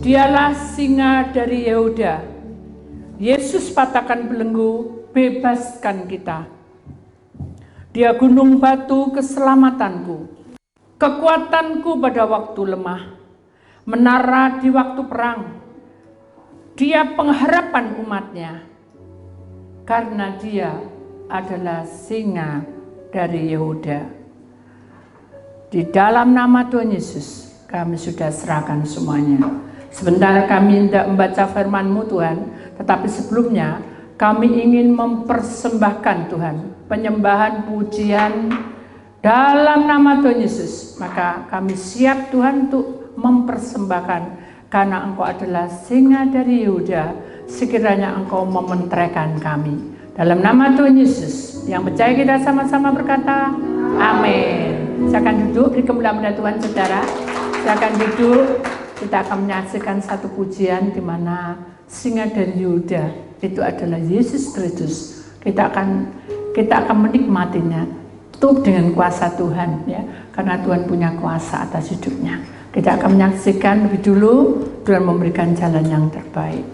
Dialah singa dari Yehuda. Yesus patahkan belenggu, bebaskan kita. Dia gunung batu keselamatanku, kekuatanku pada waktu lemah, menara di waktu perang. Dia pengharapan umatnya, karena dia adalah singa dari Yehuda. Di dalam nama Tuhan Yesus, kami sudah serahkan semuanya. Sebentar kami tidak membaca firman-Mu Tuhan, tetapi sebelumnya kami ingin mempersembahkan Tuhan penyembahan pujian dalam nama Tuhan Yesus. Maka kami siap Tuhan untuk mempersembahkan, karena Engkau adalah singa dari Yehuda. Sekiranya Engkau mementeraikan kami. Dalam nama Tuhan Yesus, yang percaya kita sama-sama berkata, amin. Silakan duduk di kemuliaan Tuhan, saudara. Silakan duduk. Kita akan menyaksikan satu pujian di mana singa dari Yehuda itu adalah Yesus Kristus. Kita akan menikmatinya itu dengan kuasa Tuhan, ya, karena Tuhan punya kuasa atas hidupnya. Kita akan menyaksikan lebih dulu. Tuhan memberikan jalan yang terbaik.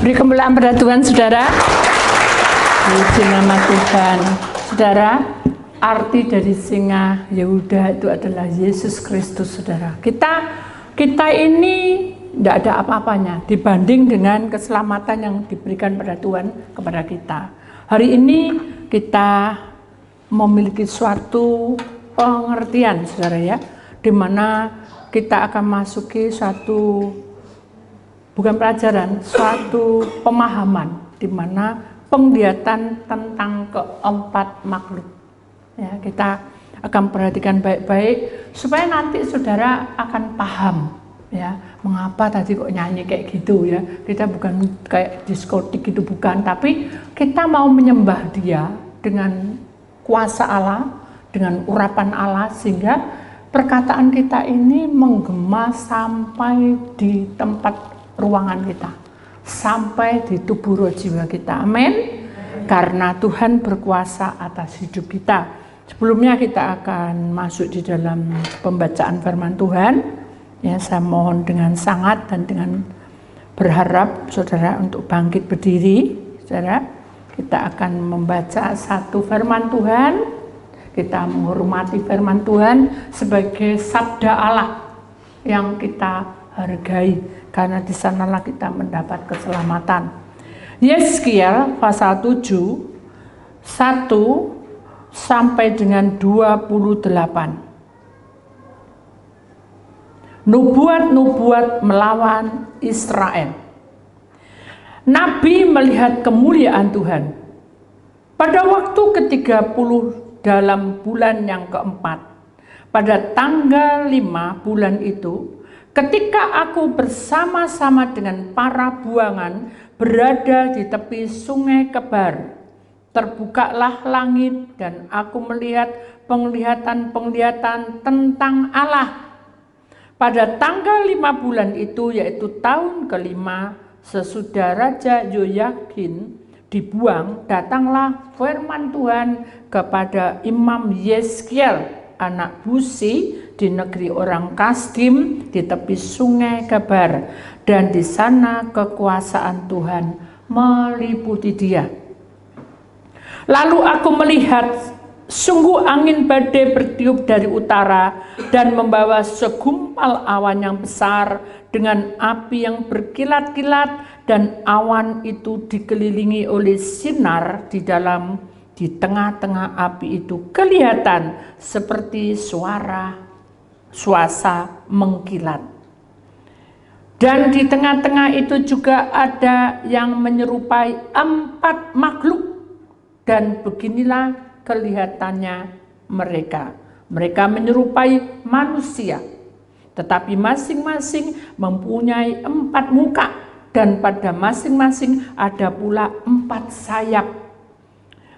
Beri kemuliaan pada Tuhan, saudara. Puji nama Tuhan. Saudara, arti dari singa Yehuda itu adalah Yesus Kristus, saudara. Kita ini tidak ada apa-apanya dibanding dengan keselamatan yang diberikan pada Tuhan kepada kita. Hari ini kita memiliki suatu pengertian, saudara, ya, di mana kita akan masuki suatu bukan pelajaran, suatu pemahaman di mana penglihatan tentang keempat makhluk. Ya, kita akan perhatikan baik-baik supaya nanti saudara akan paham, ya, mengapa tadi kok nyanyi kayak gitu, ya. Kita bukan kayak diskotik gitu, bukan, tapi kita mau menyembah Dia dengan kuasa Allah, dengan urapan Allah, sehingga perkataan kita ini menggema sampai di tempat ruangan kita, sampai di tubuh roh jiwa kita. Amin. Karena Tuhan berkuasa atas hidup kita. Sebelumnya kita akan masuk di dalam pembacaan firman Tuhan. Ya, saya mohon dengan sangat dan dengan berharap saudara untuk bangkit berdiri. Saudara, kita akan membaca satu firman Tuhan. Kita menghormati firman Tuhan sebagai sabda Allah yang kita hargai, karena di sanalah kita mendapat keselamatan. Yeskiel pasal 7 1 sampai dengan 28. Nubuat-nubuat melawan Israel. Nabi melihat kemuliaan Tuhan. Pada waktu ke-30 dalam bulan yang keempat, pada tanggal 5 bulan itu, ketika aku bersama-sama dengan para buangan berada di tepi sungai Kebar, terbukalah langit dan aku melihat penglihatan-penglihatan tentang Allah. Pada tanggal 5 bulan itu, yaitu tahun kelima, sesudah Raja Yoyakin dibuang, datanglah firman Tuhan kepada Imam Yeskiel, anak Buzi, di negeri orang Kasdim, di tepi sungai Kebar, dan di sana kekuasaan Tuhan meliputi dia. Lalu aku melihat, sungguh angin badai bertiup dari utara dan membawa segumpal awan yang besar dengan api yang berkilat-kilat, dan awan itu dikelilingi oleh sinar di tengah-tengah api itu kelihatan seperti suasa mengkilat. Dan di tengah-tengah itu juga ada yang menyerupai 4 makhluk, dan beginilah kelihatannya mereka. Mereka menyerupai manusia, tetapi masing-masing mempunyai 4 muka, dan pada masing-masing ada pula 4 sayap.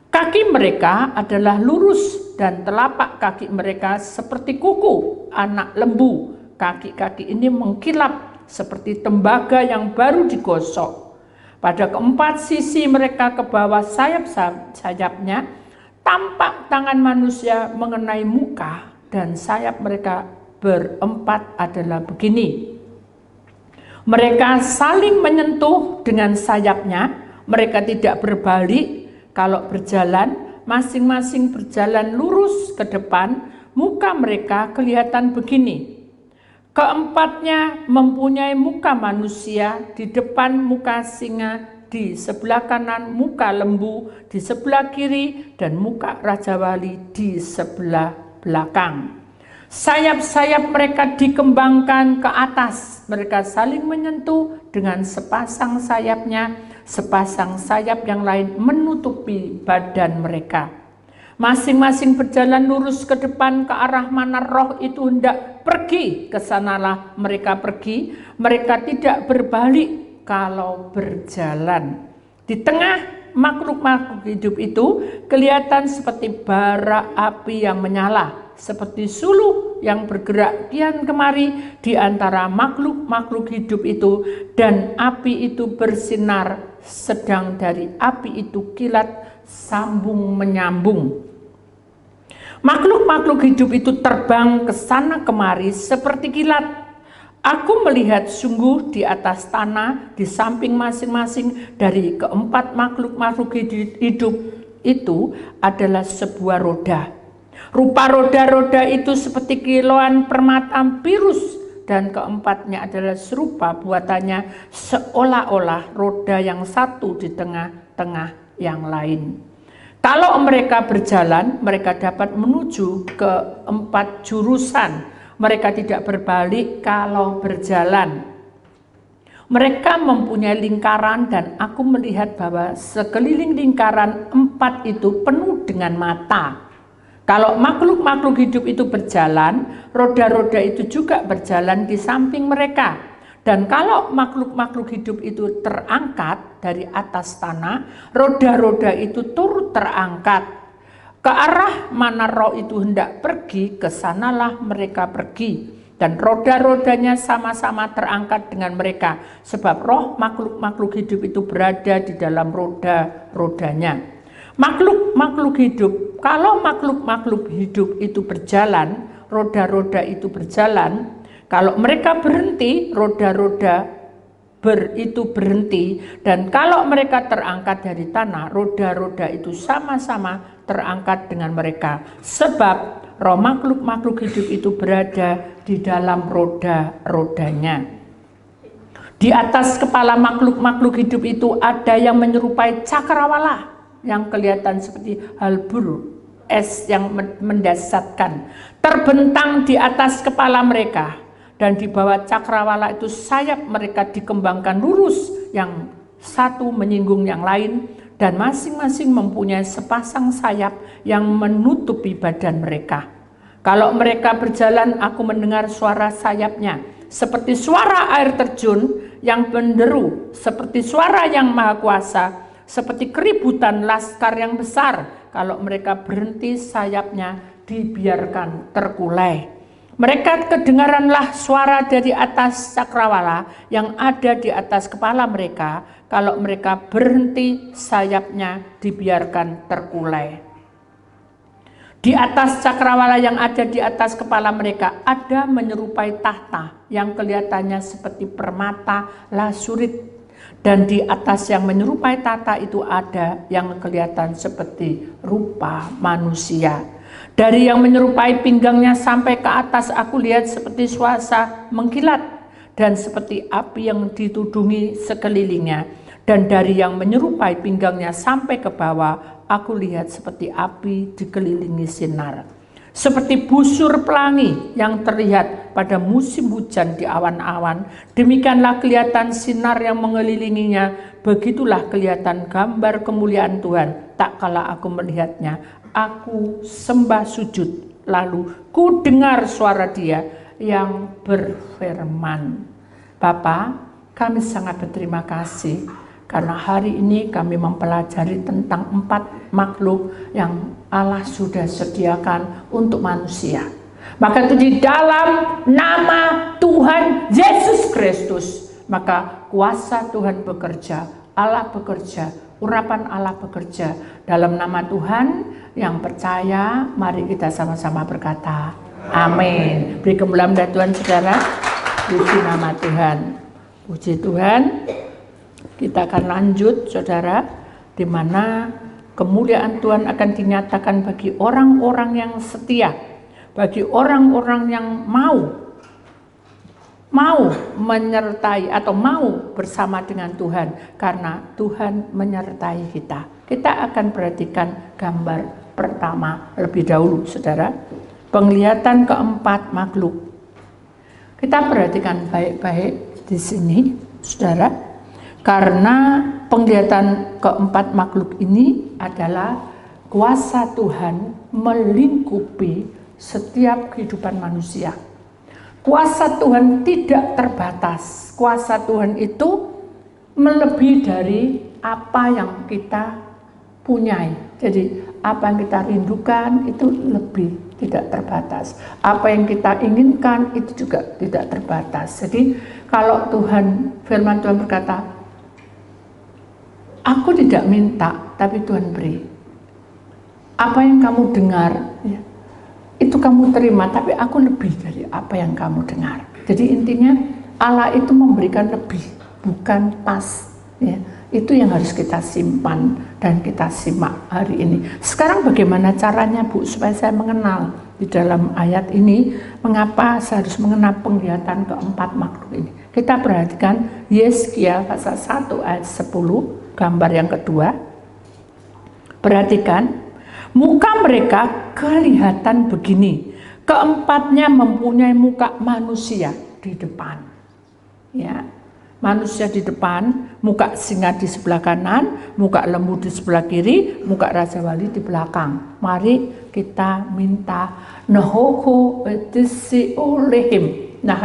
Kaki mereka adalah lurus, dan telapak kaki mereka seperti kuku anak lembu. Kaki-kaki ini mengkilap seperti tembaga yang baru digosok. Pada keempat sisi mereka ke bawah sayap-sayapnya, tampak tangan manusia mengenai muka, dan sayap mereka berempat adalah begini. Mereka saling menyentuh dengan sayapnya, mereka tidak berbalik. Kalau berjalan, masing-masing berjalan lurus ke depan, muka mereka kelihatan begini. Keempatnya mempunyai muka manusia, di depan muka singa, di sebelah kanan muka lembu, di sebelah kiri, dan muka Raja Wali di sebelah belakang. Sayap-sayap mereka dikembangkan ke atas, mereka saling menyentuh dengan sepasang sayapnya, sepasang sayap yang lain menutupi badan mereka. Masing-masing berjalan lurus ke depan ke arah mana roh itu hendak pergi, ke sanalah mereka pergi. Mereka tidak berbalik kalau berjalan. Di tengah makhluk-makhluk hidup itu kelihatan seperti bara api yang menyala, seperti suluh yang bergerak kian kemari di antara makhluk-makhluk hidup itu, dan api itu bersinar, sedang dari api itu kilat sambung menyambung. Makhluk-makhluk hidup itu terbang ke sana kemari seperti kilat. Aku melihat sungguh di atas tanah, di samping masing-masing dari keempat makhluk-makhluk hidup itu adalah sebuah roda. Rupa roda-roda itu seperti kilauan permata biru, dan keempatnya adalah serupa buatannya, seolah-olah roda yang satu di tengah-tengah yang lain. Kalau mereka berjalan, mereka dapat menuju ke 4 jurusan. Mereka tidak berbalik kalau berjalan. Mereka mempunyai lingkaran, dan aku melihat bahwa sekeliling lingkaran 4 itu penuh dengan mata. Kalau makhluk-makhluk hidup itu berjalan, roda-roda itu juga berjalan di samping mereka. Dan kalau makhluk-makhluk hidup itu terangkat dari atas tanah, roda-roda itu turut terangkat. Ke arah mana roh itu hendak pergi, ke sanalah mereka pergi. Dan roda-rodanya sama-sama terangkat dengan mereka, sebab roh makhluk-makhluk hidup itu berada di dalam roda-rodanya. Makhluk-makhluk hidup, kalau makhluk-makhluk hidup itu berjalan, roda-roda itu berjalan. Kalau mereka berhenti, roda-roda itu berhenti. Dan kalau mereka terangkat dari tanah, roda-roda itu sama-sama terangkat dengan mereka. Sebab roh makhluk-makhluk hidup itu berada di dalam roda-rodanya. Di atas kepala makhluk-makhluk hidup itu ada yang menyerupai cakrawala, yang kelihatan seperti halbur, es yang mendasatkan, terbentang di atas kepala mereka. Dan di bawah cakrawala itu sayap mereka dikembangkan lurus, yang satu menyinggung yang lain, dan masing-masing mempunyai sepasang sayap yang menutupi badan mereka. Kalau mereka berjalan, aku mendengar suara sayapnya seperti suara air terjun yang menderu, seperti suara yang maha kuasa, seperti keributan laskar yang besar. Kalau mereka berhenti, sayapnya dibiarkan terkulai. Mereka kedengaranlah suara dari atas cakrawala yang ada di atas kepala mereka. Kalau mereka berhenti, sayapnya dibiarkan terkulai. Di atas cakrawala yang ada di atas kepala mereka ada menyerupai tahta yang kelihatannya seperti permata lasurit. Dan di atas yang menyerupai tahta itu ada yang kelihatan seperti rupa manusia. Dari yang menyerupai pinggangnya sampai ke atas aku lihat seperti suasa mengkilat dan seperti api yang ditudungi sekelilingnya. Dan dari yang menyerupai pinggangnya sampai ke bawah aku lihat seperti api dikelilingi sinar. Seperti busur pelangi yang terlihat pada musim hujan di awan-awan, demikianlah kelihatan sinar yang mengelilinginya, begitulah kelihatan gambar kemuliaan Tuhan. Tak kala aku melihatnya, aku sembah sujud, lalu ku dengar suara Dia yang berfirman. Bapa, kami sangat berterima kasih karena hari ini kami mempelajari tentang 4 makhluk yang Allah sudah sediakan untuk manusia. Maka itu di dalam nama Tuhan Yesus Kristus, maka kuasa Tuhan bekerja, Allah bekerja, urapan Allah bekerja. Dalam nama Tuhan yang percaya, mari kita sama-sama berkata, amin. Beri kemuliaan dari Tuhan saudara, puji nama Tuhan. Puji Tuhan. Kita akan lanjut saudara, di mana kemuliaan Tuhan akan dinyatakan bagi orang-orang yang setia, bagi orang-orang yang mau menyertai atau mau bersama dengan Tuhan, karena Tuhan menyertai kita. Kita akan perhatikan gambar pertama lebih dahulu saudara, penglihatan keempat makhluk. Kita perhatikan baik-baik di sini saudara. Karena penglihatan keempat makhluk ini adalah kuasa Tuhan melingkupi setiap kehidupan manusia. Kuasa Tuhan tidak terbatas. Kuasa Tuhan itu melebihi dari apa yang kita punyai. Jadi apa yang kita rindukan itu lebih tidak terbatas. Apa yang kita inginkan itu juga tidak terbatas. Jadi kalau firman Tuhan berkata, aku tidak minta, tapi Tuhan beri. Apa yang kamu dengar, ya, itu kamu terima, tapi aku lebih dari apa yang kamu dengar. Jadi intinya Allah itu memberikan lebih, bukan pas. Ya. Itu yang harus kita simpan dan kita simak hari ini. Sekarang bagaimana caranya Bu, supaya saya mengenal di dalam ayat ini, mengapa saya harus mengenal penglihatan keempat makhluk ini. Kita perhatikan Yeskiel pasal 1 ayat 10. Gambar yang kedua, perhatikan, muka mereka kelihatan begini, keempatnya mempunyai muka manusia di depan, ya, manusia di depan, muka singa di sebelah kanan, muka lembu di sebelah kiri, muka raja wali di belakang. Mari kita minta Nahoho etisi olehim. Nah,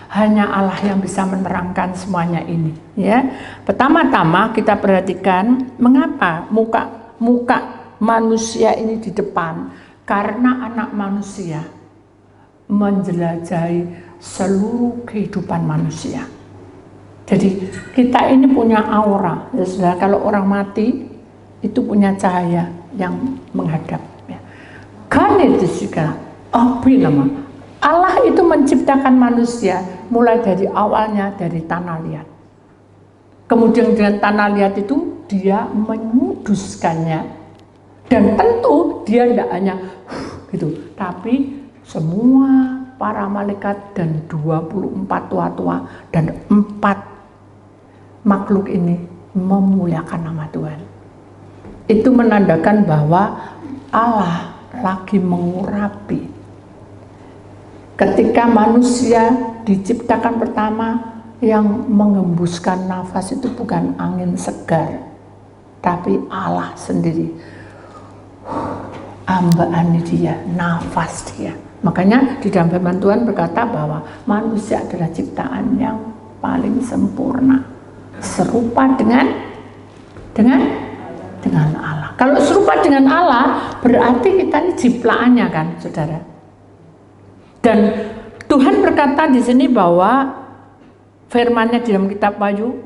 hanya Allah yang bisa menerangkan semuanya ini. Ya, pertama-tama kita perhatikan mengapa muka manusia ini di depan. Karena anak manusia menjelajahi seluruh kehidupan manusia. Jadi kita ini punya aura. Ya, saudara, kalau orang mati itu punya cahaya yang menghadap. Ya. Kan itu juga api nama. Allah itu menciptakan manusia mulai dari awalnya dari tanah liat. Kemudian dengan tanah liat itu dia menyuduskannya. Dan tentu dia tidak hanya gitu, tapi semua para malaikat dan 24 tua-tua dan 4 makhluk ini memuliakan nama Tuhan. Itu menandakan bahwa Allah lagi mengurapi. Ketika manusia diciptakan pertama, yang mengembuskan nafas itu bukan angin segar, tapi Allah sendiri. Ambaan dia, nafas dia. Makanya di dalam firman Tuhan berkata bahwa manusia adalah ciptaan yang paling sempurna, serupa dengan Allah. Kalau serupa dengan Allah, berarti kita ini jiplaannya kan, saudara. Dan Tuhan berkata di sini bahwa firman-Nya di dalam kitab Wahyu,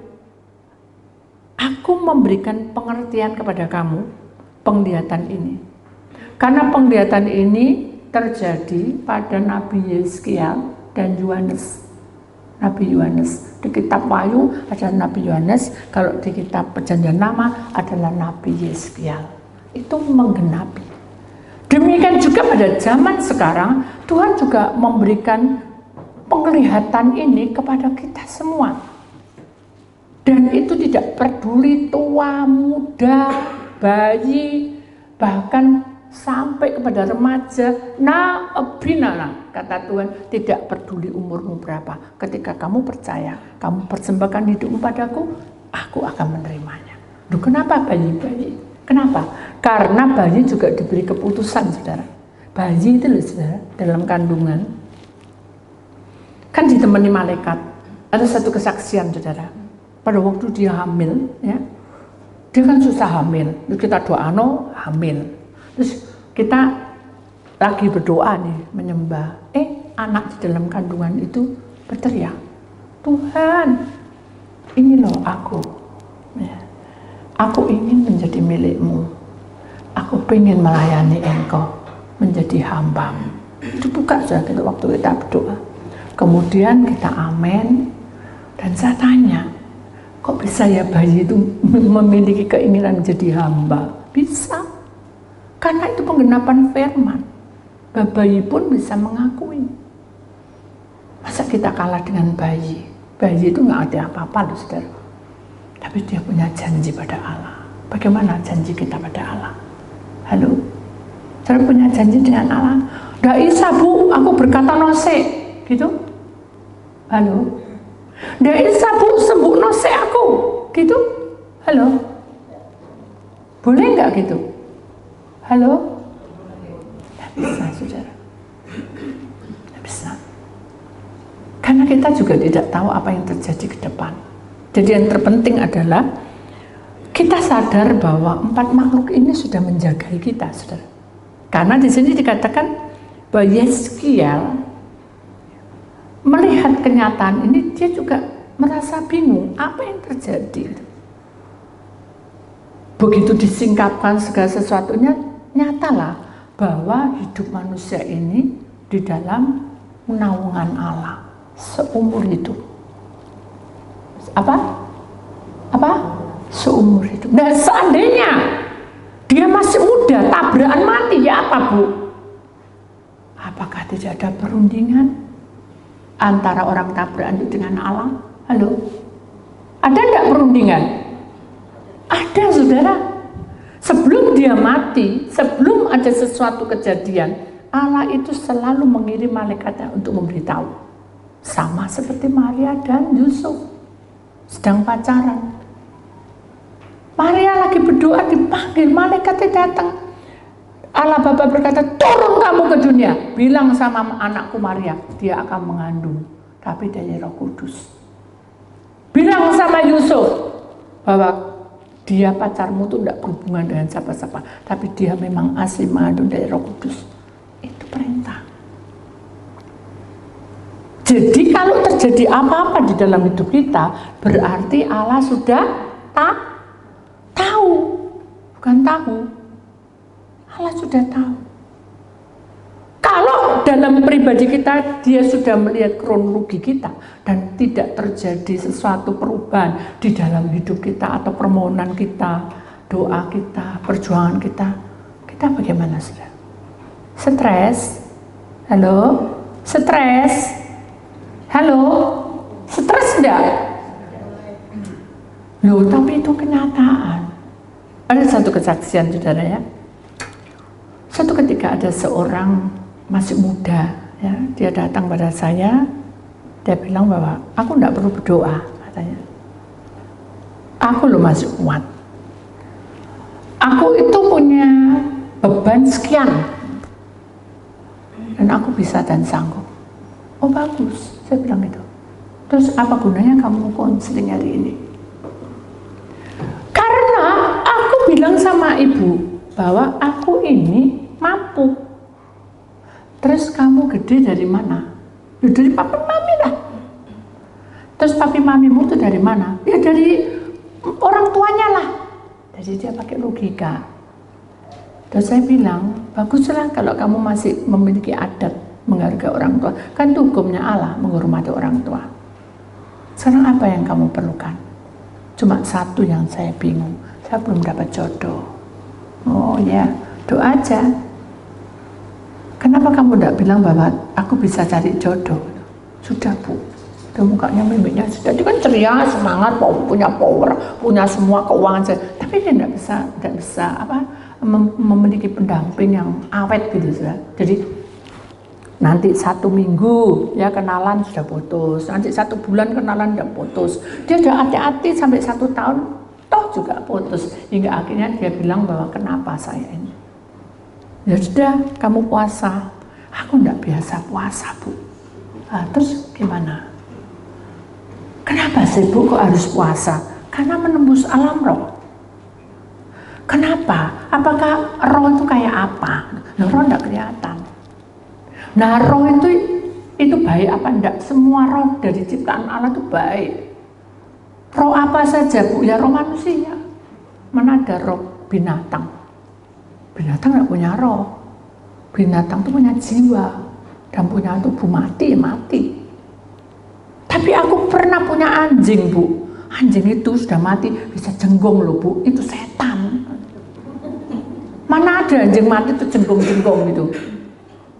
aku memberikan pengertian kepada kamu penglihatan ini. Karena penglihatan ini terjadi pada Nabi Yeskiel dan Yohanes. Nabi Yohanes. Di kitab Wahyu ada Nabi Yohanes, kalau di kitab Perjanjian Lama adalah Nabi Yeskiel. Itu menggenapi. Demikian juga pada zaman sekarang, Tuhan juga memberikan penglihatan ini kepada kita semua. Dan itu tidak peduli tua, muda, bayi, bahkan sampai kepada remaja, binala, kata Tuhan, tidak peduli umurmu berapa. Ketika kamu percaya, kamu persembahkan hidupmu padaku, aku akan menerimanya. Duh, kenapa bayi-bayi? Kenapa? Karena bayi juga diberi keputusan, saudara. Bayi itu loh, saudara, dalam kandungan kan ditemani malaikat. Ada satu kesaksian, saudara. Pada waktu dia hamil, ya, dia kan susah hamil. Terus kita doa, hamil. Terus kita lagi berdoa nih, menyembah. Anak di dalam kandungan itu berteriak, Tuhan, ini loh aku. Ya. Aku ingin menjadi milikmu. Aku ingin melayani engkau, menjadi hambamu. Itu bukan saja kita waktu kita berdoa. Kemudian kita amin. Dan saya tanya, kok bisa ya bayi itu memiliki keinginan menjadi hamba? Bisa. Karena itu penggenapan firman. Bayi pun bisa mengakui. Masa kita kalah dengan bayi? Bayi itu nggak ada apa-apa loh, saudara. Tapi dia punya janji pada Allah. Bagaimana janji kita pada Allah? Halo? Saudara punya janji dengan Allah? Nggak bisa, Bu, aku berkata nose. Gitu? Halo? Nggak bisa, Bu, sembuh nose aku. Gitu? Halo? Boleh nggak gitu? Halo? Tidak bisa, saudara. Tidak bisa. Karena kita juga tidak tahu apa yang terjadi ke depan. Jadi yang terpenting adalah kita sadar bahwa 4 makhluk ini sudah menjagai kita, saudara. Karena di sini dikatakan bahwa Yeskiel melihat kenyataan ini, dia juga merasa bingung apa yang terjadi. Begitu disingkapkan segala sesuatunya, nyatalah bahwa hidup manusia ini di dalam naungan Allah seumur hidup. Apa? Seumur hidup. Nah, seandainya dia masih muda, tabrakan mati, ya apa, Bu? Apakah tidak ada perundingan antara orang tabrakan itu dengan Allah? Halo? Ada enggak perundingan? Ada, saudara. Sebelum dia mati, sebelum ada sesuatu kejadian, Allah itu selalu mengirim malaikatnya untuk memberitahu. Sama seperti Maria dan Yusuf sedang pacaran. Maria lagi berdoa, dipanggil, malaikatnya datang. Allah Bapa berkata, turun kamu ke dunia, bilang sama anakku Maria, dia akan mengandung, tapi dari Roh Kudus. Bilang sama Yusuf bahwa dia pacarmu tuh tidak berhubungan dengan siapa-siapa, tapi dia memang asli mengandung dari Roh Kudus. Itu perintah. Jadi kalau terjadi apa-apa di dalam hidup kita, berarti Allah sudah tahu, bukan tahu. Allah sudah tahu. Kalau dalam pribadi kita, dia sudah melihat kronologi kita dan tidak terjadi sesuatu perubahan di dalam hidup kita atau permohonan kita, doa kita, perjuangan kita, kita bagaimana, saudara? Stres? Halo? Stres? Halo? Stres enggak? Loh, tapi itu kenyataan. Ada satu kesaksian, saudara, ya. Satu ketika ada seorang masih muda, ya, dia datang pada saya, dia bilang bahwa aku tidak perlu berdoa, katanya. Aku loh masih kuat. Aku itu punya beban sekian, dan aku bisa dan sanggup. Oh bagus, saya bilang gitu. Terus apa gunanya kamu konseling hari ini? Karena aku bilang sama ibu bahwa aku ini mampu. Terus kamu gede dari mana? Ya dari papi mami lah. Terus papi mamimu itu dari mana? Ya dari orang tuanya lah. Jadi dia pakai logika. Dan saya bilang, baguslah kalau kamu masih memiliki adat menghargai orang tua. Kan itu hukumnya Allah, menghormati orang tua. Sekarang apa yang kamu perlukan? Cuma satu yang saya bingung, saya belum dapat jodoh. Oh ya, doa aja. Kenapa kamu tidak bilang bahwa aku bisa cari jodoh? Sudah Bu, itu mukanya mimiknya sudah, dia kan ceria, semangat, punya power, punya semua keuangan. Tapi dia tidak bisa memiliki pendamping yang awet gitu sudah. Jadi nanti 1 minggu ya kenalan sudah putus, nanti 1 bulan kenalan sudah putus. Dia sudah hati-hati sampai 1 tahun, toh juga putus. Hingga akhirnya dia bilang bahwa kenapa saya ini? Ya sudah, kamu puasa. Aku enggak biasa puasa Bu. Nah, terus gimana? Kenapa sih Bu kok harus puasa? Karena menembus alam roh. Kenapa? Apakah roh itu kayak apa? Nah, roh enggak kelihatan. Nah, roh itu baik apa enggak? Semua roh dari ciptaan Allah itu baik. Roh apa saja Bu? Ya roh manusia. Mana ada roh binatang? Binatang nggak punya roh. Binatang itu punya jiwa dan punya tubuh, mati. Tapi aku pernah punya anjing Bu. Anjing itu sudah mati bisa jenggong loh Bu. Itu setan. Mana ada anjing mati itu jenggong gitu.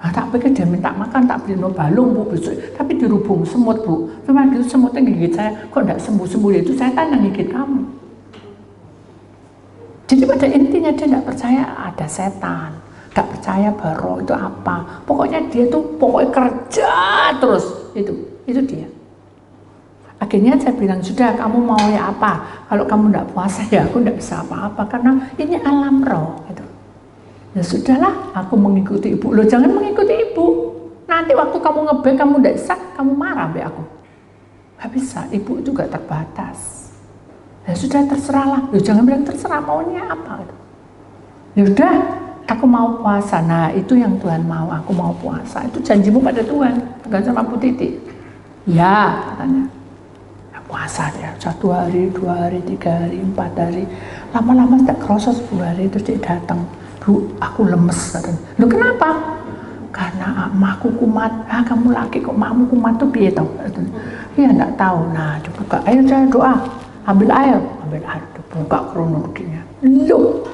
Nah, tak pikir dia minta makan, tak beli balung Bu besok. Tapi dirubung semut Bu. Cuma itu semutnya gigit saya, kok enggak sembuh-sembuh, itu setan yang gigit kamu. Jadi pada intinya dia tidak percaya ada setan, nggak percaya bahwa itu apa. Pokoknya dia tuh kerja terus, itu dia. Akhirnya saya bilang, sudah kamu mau ya apa? Kalau kamu tidak puasa ya aku tidak bisa apa-apa karena ini alam roh. Gitu. Ya sudahlah, aku mengikuti ibu. Loh jangan mengikuti ibu. Nanti waktu kamu ngebek kamu tidak bisa, kamu marah be aku. Gak bisa, ibu itu gak terbatas. Ya sudah terserahlah, jangan bilang terserah maunya apa. Ya udah, aku mau puasa. Nah itu yang Tuhan mau, aku mau puasa. Itu janjimu pada Tuhan, bukan sama Bu Titi. Ya katanya, ya, puasa dia 1 hari, 2 hari, 3 hari, 4 hari. Lama-lama tidak kerasa 10 hari terus dia datang. Bu, aku lemes katanya. Loh kenapa? Karena mahku kumat. Kamu laki kok mahmu kumat tuh piye toh? Iya enggak tahu. Nah dibuka, ayo saya doa. Ambil air, buka kronologinya. Loh,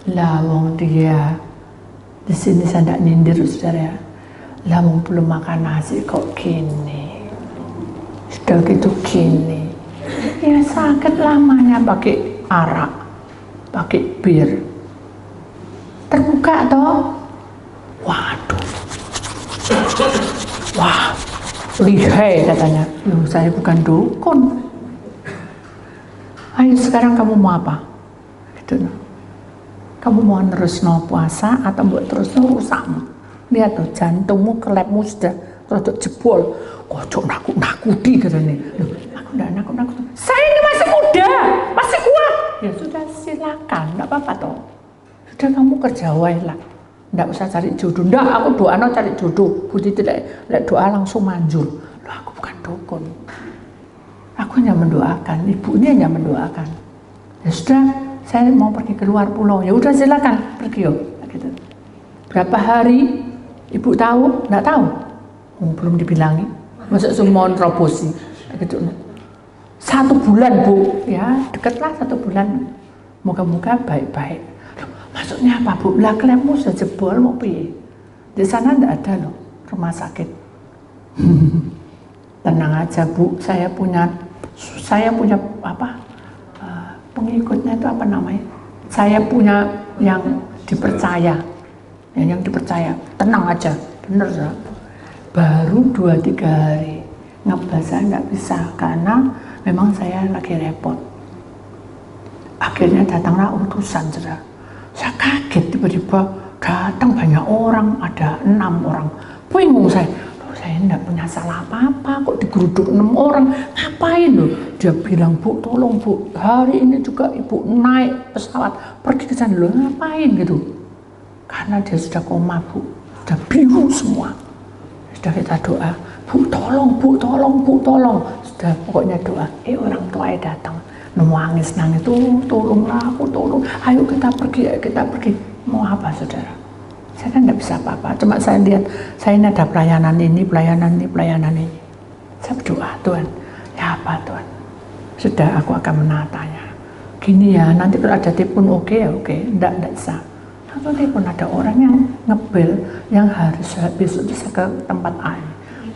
lah wong dia di sini saya tidak nyindir saudara. Lah wong belum makan nasi kok gini, sudah gitu gini. Ya sakit lamanya pakai arak, pakai bir. Terbuka toh, waduh, wah, lihai katanya. Loh saya bukan dukun. Ayo sekarang kamu mau apa? Gitu. Kamu mau terus puasa atau mau terus rusakmu? Lihat tuh jantungmu, kelepmu sudah rodok jebol. Kocok nakuti katanya. Loh, aku enggak nakut. Saya ini masih muda, masih kuat. Ya sudah silakan, enggak apa-apa toh. Sudah kamu kerja wae lah. Enggak usah cari jodoh. Enggak, aku doa cari jodoh. Budi tidak doa langsung manjur. Loh, aku bukan dukun. Aku hanya mendoakan, ibunya hanya mendoakan. Ya sudah, saya mau pergi keluar pulau. Ya udah silakan pergi yuk. Gitu. Berapa hari ibu tahu? Nggak tahu. Belum dibilangi. Masa semua terobosi. Gitu. 1 bulan Bu, ya dekatlah 1 bulan. Moga-moga baik-baik. Maksudnya apa Bu? Lah klepmu sudah jebol mau piye? Di sana nggak ada loh rumah sakit. Tenang aja Bu, saya punya pengikutnya itu apa namanya? Saya punya yang dipercaya, yang dipercaya. Tenang aja, bener ya. Baru 2-3 hari ngebahas saya nggak bisa karena memang saya lagi repot. Akhirnya datanglah utusan saudara. Saya kaget tiba-tiba datang banyak orang, ada 6 orang. Bingung saya enggak punya salah apa-apa kok digeruduk 6 orang. Ngapain loh? Dia bilang, Bu tolong Bu, hari ini juga ibu naik pesawat pergi ke sana. Loh ngapain gitu? Karena dia sudah koma Bu, sudah biru semua. Sudah kita doa, Bu tolong, Bu tolong, Bu tolong. Sudah pokoknya doa, orang tuanya datang, nangis, tolonglah aku, tolong, ayo kita pergi. Mau apa saudara? Saya kan tidak bisa apa-apa, cuma saya lihat, saya ini ada pelayanan ini. Saya berdoa, Tuhan, ya apa Tuhan? Sudah aku akan menatanya. Gini ya, nanti kalau ada telepon oke, enggak bisa. Nanti pun ada orang yang ngebel, yang harus besok bisa ke tempat air.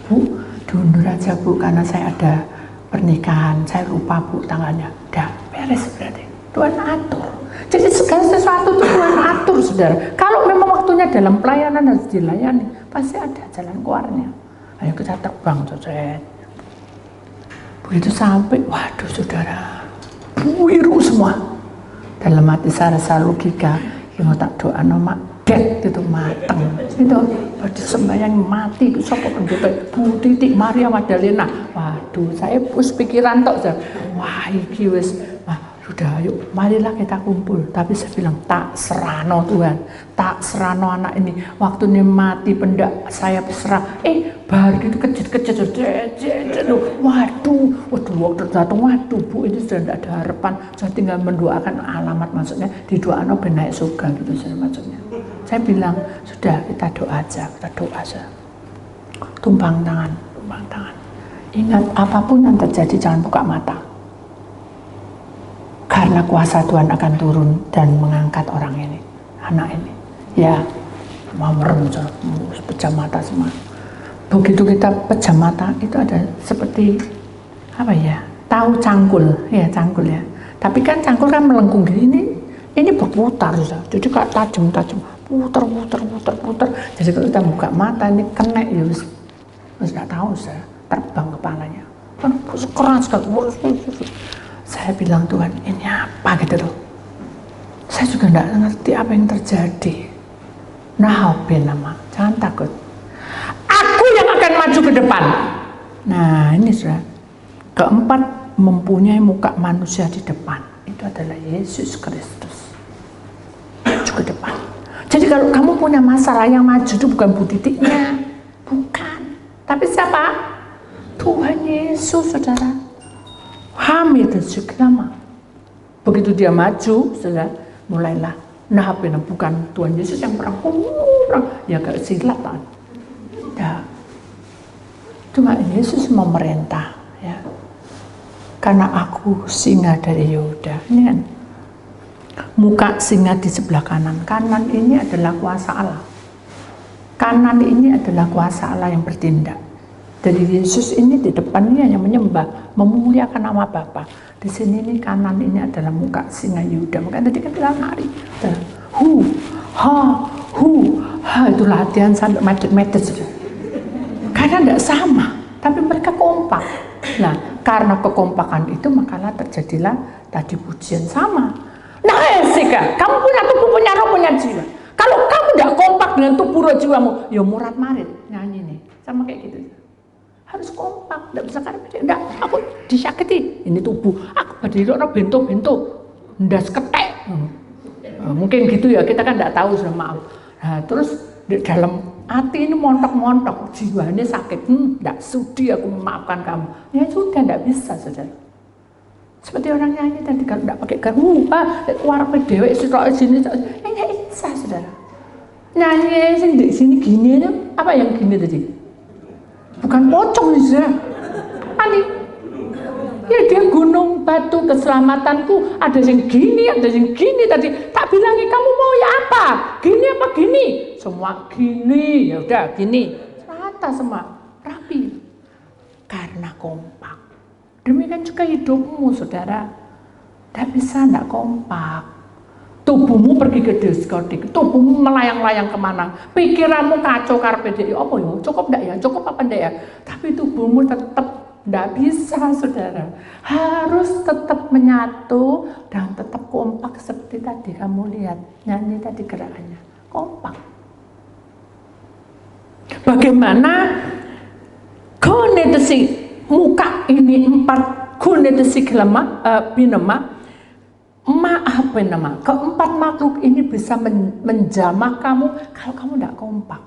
Bu, diundur aja Bu, karena saya ada pernikahan, saya lupa Bu tanggalnya. Udah, beres berarti. Tuhan atur. Jadi segala sesuatu itu Tuhan atur, saudara. Kalau memang waktunya dalam pelayanan harus dilayani, pasti ada jalan keluarnya. Ayo kita terbang, saudara. Begitu sampai, waduh saudara, biru semua. Dalam hati saya rasa logika, yang tak doa nama det itu mateng. Itu pada sembahyang mati, sopo pendeta Bu Titik Maria Magdalena. Waduh, saya pus pikiran tok, wah iki wis, sudah ayo marilah kita kumpul. Tapi saya bilang tak serano Tuhan, tak serano anak ini, waktunya mati pendak saya serah. Baru gitu kejut waduh waktu datang, waduh Bu ini sudah tidak ada harapan, saya tinggal mendoakan alamat, maksudnya didoakan ben naik surga gitu maksudnya. Saya bilang sudah kita doa aja, tumpang tangan. Ingat apapun yang terjadi jangan buka mata. Karena kuasa Tuhan akan turun dan mengangkat orang ini, anak ini. Ya, mau merem, pejam mata semua. Begitu kita pejam mata, itu ada seperti apa ya? Tahu cangkul ya. Tapi kan cangkul kan melengkung gini, ini berputar, jadi kayak tajam, putar. Jadi kalau kita buka mata ini kena ya, nggak tahu terbang kepalanya. Kan keras sekali. Saya bilang Tuhan ini apa gitu loh. Saya juga nggak ngerti apa yang terjadi. Nah, nama jangan takut. Aku yang akan maju ke depan. Nah ini sudah keempat, mempunyai muka manusia di depan. Itu adalah Yesus Kristus. Maju ke depan. Jadi kalau kamu punya masalah, yang maju itu bukan Bu Titiknya, bukan. Tapi siapa? Tuhan Yesus, saudara. Hamid sekelama. Begitu dia maju, sudah mulailah. Nah, bukan Tuhan Yesus yang perang, ya gak silat kan. Ya. Cuma Yesus memerintah, ya. Karena aku singa dari Yehuda. Ini kan muka singa di sebelah kanan. Kanan ini adalah kuasa Allah. Kanan ini adalah kuasa Allah yang bertindak. Jadi Yesus ini di depan ini hanya menyembah, memuliakan nama Bapa. Di sini ini kanan ini adalah muka singa Yehuda. Makanya tadi kan kita nari. Hu, ha, itu latihan sampai medet. Karena tidak sama, tapi mereka kompak. Nah, karena kekompakan itu makalah terjadilah tadi pujian sama. Nah, Sika, kamu punya tubuh, punya roh, punya jiwa. Kalau kamu tidak kompak dengan tubuh roh jiwamu, ya murat marit nyanyi nih, sama kayak gitu. Harus kompak, tidak bisa karena tidak. Aku disakiti, ini tubuh. Aku berdiri orang bento, ndas ketek. Mungkin gitu ya, kita kan tidak tahu, sudah maaf. Nah, terus di dalam hati ini montok-montok, jiwanya sakit. Tidak sudi aku memaafkan kamu. Ya sudah, tidak bisa, saudara. Seperti orang nyanyi tadi, kalau tidak pakai garu, keluar dewe, sini, nggak bisa, saudara. Nyanyi di sini gini aja, apa yang gini tadi? Bukan pocong sih, Ani. Ya dia gunung batu keselamatanku, ada yang gini tadi. Tak bilangin kamu mau ya apa? Gini apa gini? Semua gini, ya udah gini. Rata semua, rapi. Karena kompak. Demikian juga hidupmu, saudara. Tidak bisa tidak kompak. Tubuhmu pergi ke diskotik, tubuhmu melayang-layang kemana, pikiranmu kacau karpe dia, apa ya, cukup enggak ya, cukup apa enggak ya, tapi tubuhmu tetap enggak bisa, saudara. Harus tetap menyatu dan tetap kompak seperti tadi kamu lihat, nyanyi tadi gerakannya, kompak. Bagaimana konetesi muka ini 4 konetesi kelema binema. Keempat makhluk ini bisa menjamah kamu kalau kamu tidak kompak.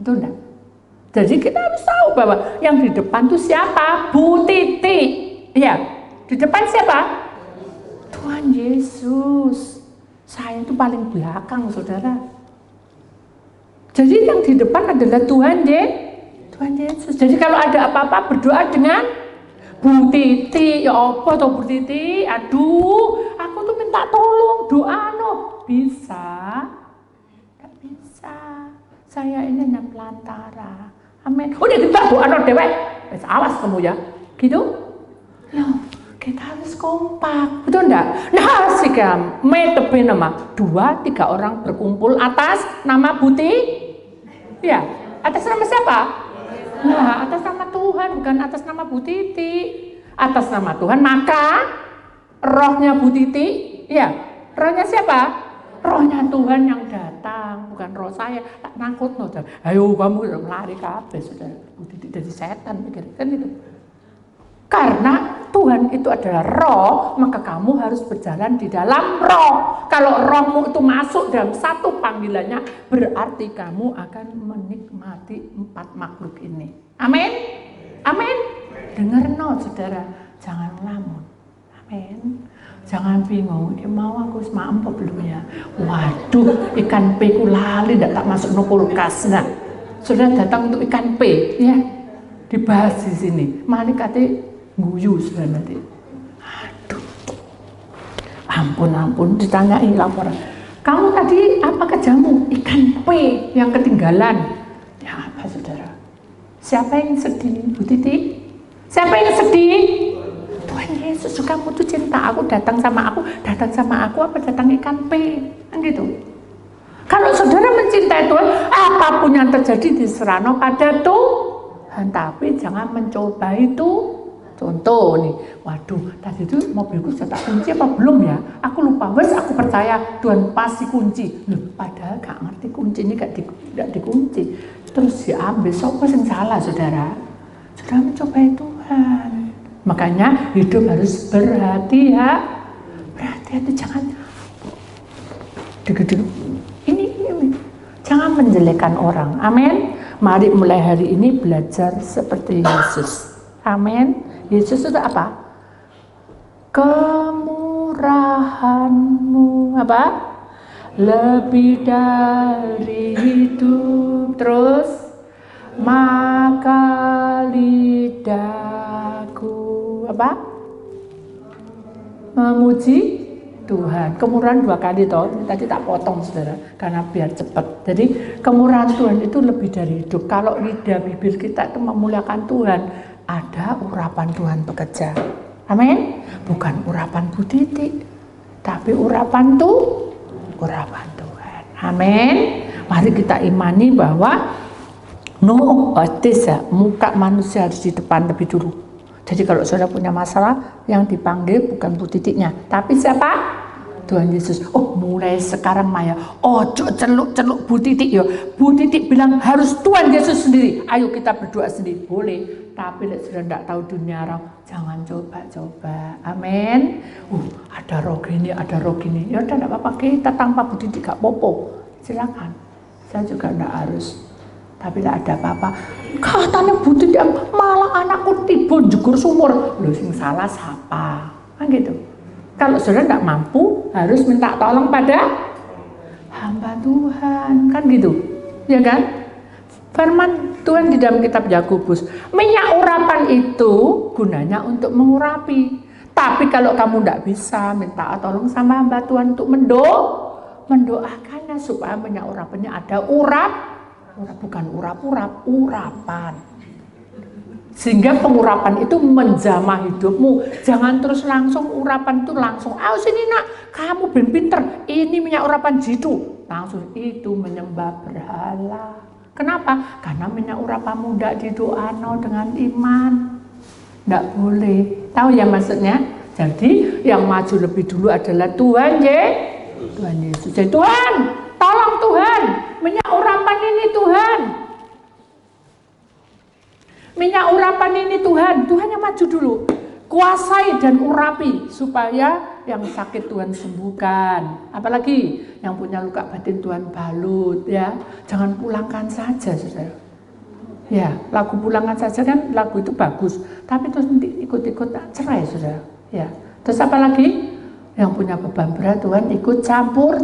Betul enggak? Jadi kita harus tahu bahwa yang di depan itu siapa? Bu Titi. Ya, di depan siapa? Tuhan Yesus. Saya itu paling belakang, saudara. Jadi yang di depan adalah Tuhan Yesus. Jadi kalau ada apa-apa berdoa dengan Bu Titi. Ya apa toh Bu Titi? Aduh, aku tuh minta tolong doa no. Bisa? Tidak bisa. Saya ini hanya pelantara. Amin. Udah kita doa no dewek. Awas kamu ya. Gitu? Loh, kita harus kompak. Betul enggak? Nah, sikam metebe nama 2-3 orang berkumpul atas nama Buti. Ya, atas nama siapa? Nah, atas nama Tuhan, bukan atas nama Bu Titi. Atas nama Tuhan, maka rohnya Bu Titi, ya, rohnya siapa? Rohnya Tuhan yang datang, bukan roh saya. Tak nangkut no. Ayo kamu lari kabeh sudah. Bu Titi jadi setan pikir kan itu. Karena Tuhan itu adalah roh, maka kamu harus berjalan di dalam roh. Kalau rohmu itu masuk dalam satu panggilannya, berarti kamu akan menikmati 4 makhluk ini. Amin? Amin? Dengar no, saudara, jangan ngelamun. Amin. Jangan bingung, mau aku semaem apa belum ya? Waduh, ikan P ku lali, tidak tak masuk no kulkas. Nah, sudah datang untuk ikan P, ya, dibahas di sini. Mari kate guyu sudah nanti. Aduh, ampun, ditanyai laporan. Kamu tadi apa kerjamu? Ikan P yang ketinggalan. Ya apa saudara? Siapa yang sedih? Bu Titi? Siapa yang sedih? Tuhan Yesus, kamu tuh cinta aku, datang sama aku apa datang ikan P, kan gitu. Kalau saudara mencintai Tuhan, apapun yang terjadi diserahkan pada Tuhan, tapi jangan mencoba itu. Contoh nih, waduh, tadi itu mobilku sudah tak kunci apa belum ya? Aku lupa, aku percaya Tuhan pasti kunci. Loh, padahal gak ngerti kuncinya gak dikunci. Terus diambil, siapa yang salah saudara? Saudara mencobai Tuhan. Makanya hidup harus berhati-hati, jangan ini jangan menjelekkan orang. Amin. Mari mulai hari ini belajar seperti Yesus. Amin. Yesus itu apa? Kemurahanmu apa? Lebih dari hidup. Terus maka lidahku apa? Memuji Tuhan. Kemurahan 2 kali toh. Tadi tak potong saudara karena biar cepat. Jadi kemurahan Tuhan itu lebih dari hidup. Kalau lidah bibir kita itu memuliakan Tuhan, ada urapan Tuhan bekerja. Amin. Bukan urapan Bu Titi, tapi urapan Tuhan. Amin. Mari kita imani bahwa muka manusia harus di depan lebih dulu. Jadi kalau saudara punya masalah, yang dipanggil bukan Bu Titiknya, tapi siapa? Tuhan Yesus. Oh, mulai sekarang Maya, celuk Bu Titik yo. Bu Titik bilang harus Tuhan Yesus sendiri. Ayo kita berdoa sendiri, boleh. Tapi sudah tidak tahu dunia orang, jangan coba-coba. Amin. Ada roh gini. Ya udah tidak apa-apa, kita tanpa Bu Titik gak popo. Silakan. Saya juga tidak harus. Tapi tidak ada apa-apa. Katanya Bu Titik malah anakku tiba jegur sumur. Loh, sing salah siapa? Kan gitu. Kalau saudara tidak mampu, harus minta tolong pada hamba Tuhan, kan gitu, ya kan? Firman Tuhan di dalam kitab Yakobus, minyak urapan itu gunanya untuk mengurapi. Tapi kalau kamu tidak bisa, minta tolong sama hamba Tuhan untuk mendoakannya supaya minyak urapannya ada bukan urapan. Sehingga pengurapan itu menjamah hidupmu. Jangan terus langsung urapan itu langsung. Sini nak, kamu ben pinter. Ini minyak urapan jitu. Langsung itu menyembah berhala. Kenapa? Karena minyak urapanmu tidak didoano dengan iman. Tidak boleh. Tahu ya maksudnya? Jadi yang maju lebih dulu adalah Tuhan Yesus. Jadi Tuhan, tolong Tuhan, minyak urapan ini Tuhan. Minyak urapan ini Tuhan yang maju dulu. kuasai dan urapi supaya yang sakit Tuhan sembuhkan. Apalagi yang punya luka batin Tuhan balut ya. Jangan pulangkan saja, saudara. Ya, lagu pulangkan saja kan lagu itu bagus, tapi terus ikut-ikut cerai, saudara. Ya. Terus apa lagi? Yang punya beban berat Tuhan ikut campur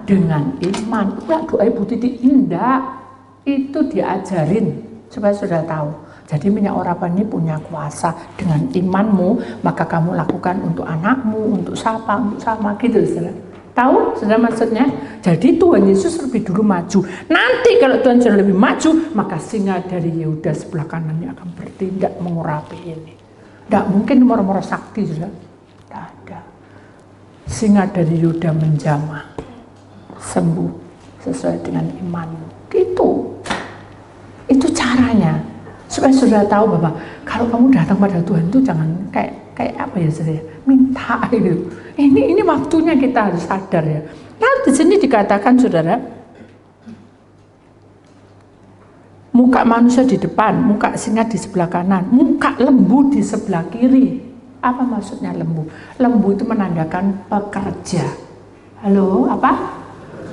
dengan iman. Doa Ibu Titi indah. Itu diajarin supaya saudara tahu. Jadi minyak urapan ini punya kuasa. Dengan imanmu maka kamu lakukan untuk anakmu, untuk siapa, untuk sama gitu, saudara. Tahu saudara maksudnya? Jadi Tuhan Yesus lebih dulu maju. Nanti kalau Tuhan sudah lebih maju, maka singa dari Yehuda sebelah kanannya akan bertindak mengurapi ini. Tidak mungkin moro-moro sakti, saudara. Tidak ada. Singa dari Yehuda menjamah, sembuh sesuai dengan imanmu. Gitu. Itu caranya. Supaya saudara tahu bahwa kalau kamu datang pada Tuhan itu jangan kayak apa ya, saudara? Minta gitu. Ini waktunya kita harus sadar ya. Lalu di sini dikatakan, saudara, muka manusia di depan, muka singa di sebelah kanan, muka lembu di sebelah kiri. Apa maksudnya lembu? Lembu itu menandakan pekerja. Halo, apa?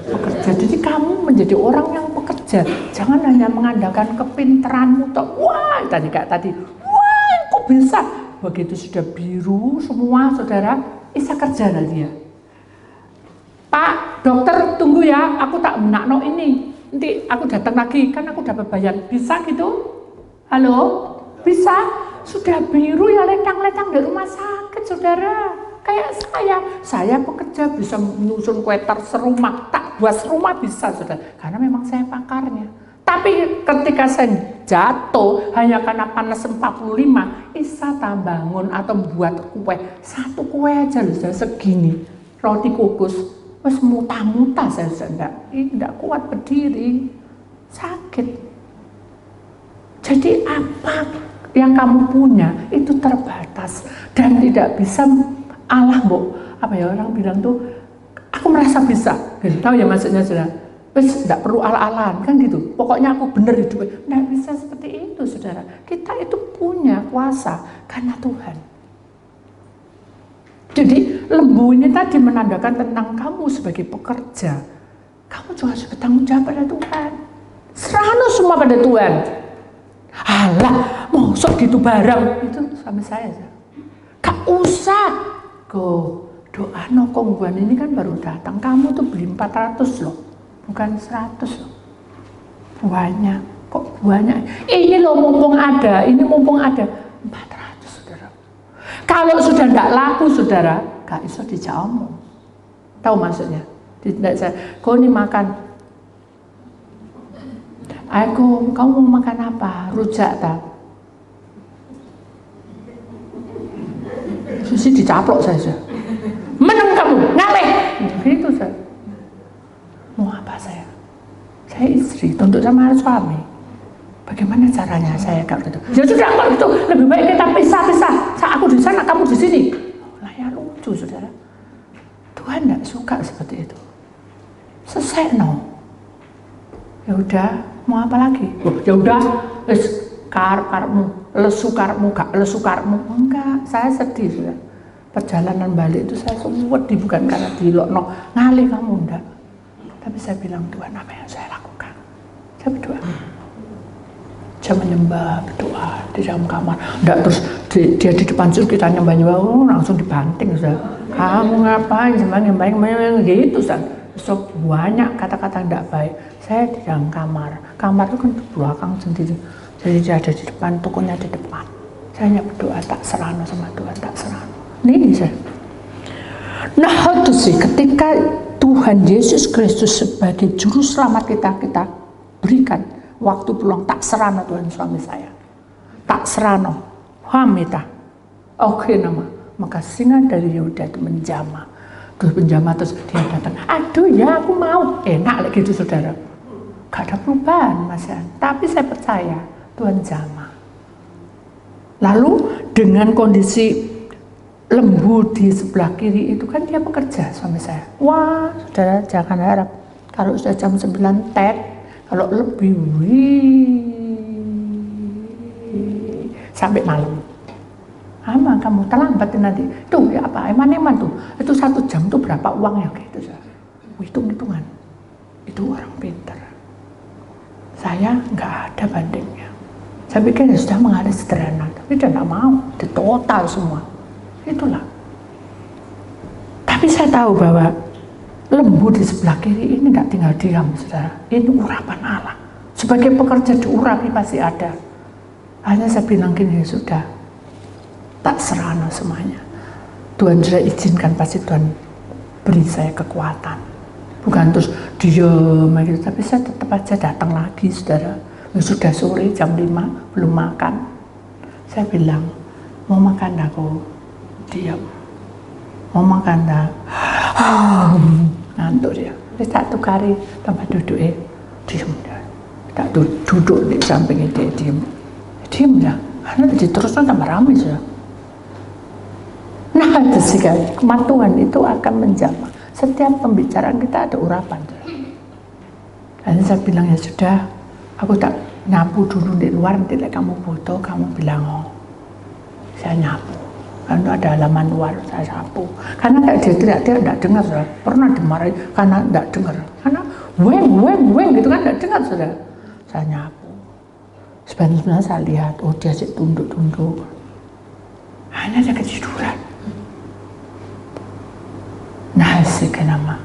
Pekerja. Jadi kamu menjadi orang yang bekerja. Jangan hanya mengandalkan kepintaranmu. Wah, tadi, wah, kok bisa? Begitu sudah biru semua, saudara, bisa kerja nanti ya. Pak, dokter tunggu ya, aku tak menakno ini. Nanti aku datang lagi, kan aku dapat bayar. Bisa gitu? Halo? Bisa? Sudah biru ya, letang-letang dari rumah sakit, saudara. Kayak saya pekerja bisa menyusun kuetar serumah, tak buat serumah bisa, saudara, karena memang saya pakarnya. Tapi ketika saya jatuh hanya karena panas 45, bisa tak bangun atau buat kue, satu kue aja loh, saudara, segini, roti kukus, terus muntah-muntah saya sudah enggak kuat berdiri, sakit. Jadi apa yang kamu punya itu terbatas dan tidak bisa. Allah, Bu, apa ya orang bilang tuh, aku merasa bisa, tahu ya maksudnya, saudara. Terus tidak perlu ala-alan kan gitu. Pokoknya aku benar hidupnya. Tidak bisa seperti itu, saudara. Kita itu punya kuasa karena Tuhan. Jadi lembu ini tadi menandakan tentang kamu sebagai pekerja. Kamu juga harus bertanggung jawab pada Tuhan. Serahkan semua pada Tuhan. Alah, mosok gitu barang itu sama saya. Gak usah. Doa nokongguan ini kan baru datang. Kamu tuh beli 400 loh, bukan 100 loh. Banyak, kok banyak. Ini loh mumpung ada, ini mumpung ada 400, saudara. Kalau sudah tidak laku, saudara, gak bisa dijak omong. Tahu maksudnya? Tidak saya. Kau ini makan. Aku, kamu mau makan apa? Rujak tak? Susi dicaplok saya. Menang kamu, ngaleh. Gitu saya. Mau apa saya? Saya istri, tuntut sama suami. Bagaimana caranya saya gak gitu? Ya sudah kalau gitu, lebih baik kita pisah-pisah. Saat aku di sana, kamu di sini. Lah ya lucu, saudara. Tuhan tidak suka seperti itu. Selesai no. Ya udah, mau apa lagi? Ya udah, karepmu, lesu karepmu, gak lesu karepmu. Enggak, saya sedih, saudara. Perjalanan balik itu saya sedih bukan karena dilokno ngalih kamu, enggak. Tapi saya bilang, Tuhan, apa yang saya lakukan? Saya berdoa. Saya menyembah, berdoa di dalam kamar. Enggak terus dia di depan surga kita nyembah-nyembah, langsung dibanting, saudara. Kamu ngapain nyembah gitu, saudara. So, banyak kata-kata enggak baik. Saya di dalam kamar. Kamar itu kan di belakang sendiri. Jadi dia ada di depan, tokonya di depan. Saya hanya berdoa, tak serano sama Tuhan, tak serano. Ini saya. Nah, itu sih ketika Tuhan Yesus Kristus sebagai juru selamat kita berikan waktu pulang, tak serano Tuhan suami saya. Tak serano. Hamita. Oke nama. Maka singa dari Yehuda itu menjamah. Terus menjamah terus dia datang. Aduh ya aku mau. Enak lagi gitu, saudara. Gak ada perubahan Mas Yan. Tapi saya percaya Tuhan jamah. Lalu dengan kondisi lembu di sebelah kiri itu kan dia bekerja suami saya. Wah, saudara jangan harap kalau sudah jam 9 tet, kalau lebih sampai malam. Ama kamu terlambat nanti. Tuh ya apa? Eman tuh. Itu 1 jam tuh berapa uangnya gitu. Hitung-hitungan. Itu orang pintar. Saya nggak ada bandingnya. Saya pikir ya sudah mengalir sederhana, tapi dia nggak mau. Di total semua. Itulah. Tapi saya tahu bahwa lembu di sebelah kiri ini tidak tinggal diam, saudara. Ini urapan Allah. Sebagai pekerja diurapi pasti ada. Hanya saya bilang gini, sudah. Tak serana semuanya. Tuhan sudah izinkan, pasti Tuhan beri saya kekuatan. Bukan terus diam gitu, tapi saya tetap aja datang lagi, saudara. Sudah sore jam 5, belum makan. Saya bilang, mau makan aku? Diam. Mau makan dah? Ngantuk dia. Tak tukari tempat duduknya, diam dah. Tak duduk di sampingnya dia, diam dah. Karena diteruskan tambah ramai sudah. Nah, itu sih kan, kematuan itu akan menjamah. Setiap pembicaraan kita ada urapan. Dan saya bilang ya sudah, aku tak nyapu dulu di luar, nanti kamu butuh, kamu bilang oh, saya nyapu. Kalau ada halaman luar saya sapu. Karena kayak dia teriak-teriak tidak dengar, saudara. Pernah dimarahi karena tidak dengar. Karena weng gitu kan tidak dengar, saudara. Saya nyapu. Sebenarnya saya lihat, oh dia sih tunduk-tunduk. Hanya dia ketiduran. Nah, kenapa?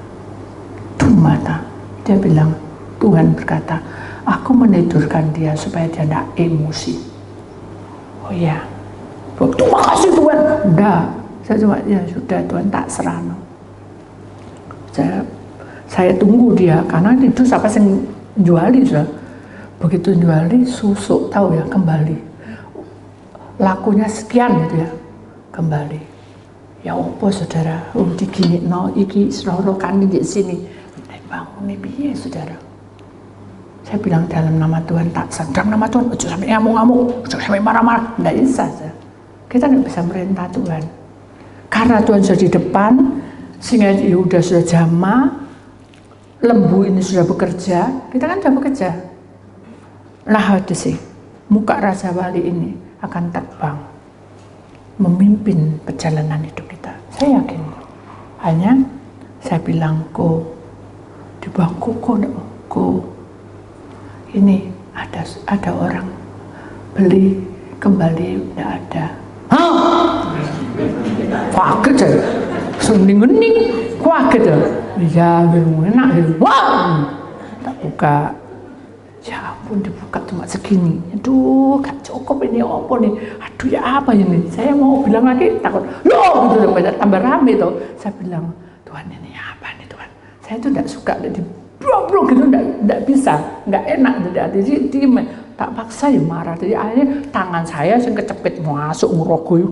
Tuh mata. Dia bilang, Tuhan berkata, aku menidurkan dia supaya dia tidak emosi. Oh iya. Terima kasih Tuhan. Enggak. Saya cuma, ya sudah Tuhan tak serana. Saya tunggu dia, karena itu siapa yang juali, saudara. Begitu juali, susuk, tahu ya, kembali. Lakunya sekian gitu ya, kembali. Ya apa saudara, digini no, iki selorokan di sini. Bangun nih biye saudara. Saya bilang dalam nama Tuhan tak dalam nama Tuhan, jangan sampai ngamuk-ngamuk, jangan sampai marah-marah. Nggak bisa, saudara. Kita nggak bisa merintah Tuhan. Karena Tuhan sudah di depan, sehingga Yehuda sudah jama, lembu ini sudah bekerja, kita kan sudah bekerja. Nah, itu sih, muka Raja Wali ini akan terbang, memimpin perjalanan hidup kita. Saya yakin. Hanya saya bilang, di bangku ini ada orang beli kembali tidak ada. Hah? Kaget saya. Sening-sening kaget ya. Iya, enak ya. Wah, tak buka. Ya ampun, dibuka cuma segini. Aduh, gak cukup ini apa nih? Aduh ya apa ini? Saya mau bilang lagi takut. Loh, gitu banyak tambah rame tuh. Saya bilang, Tuhan ini apa nih Tuhan? Saya tuh tidak suka di blok gitu, tidak bisa, nggak enak jadi tak paksa ya marah. Jadi akhirnya tangan saya yang kecepit masuk ngerogoi.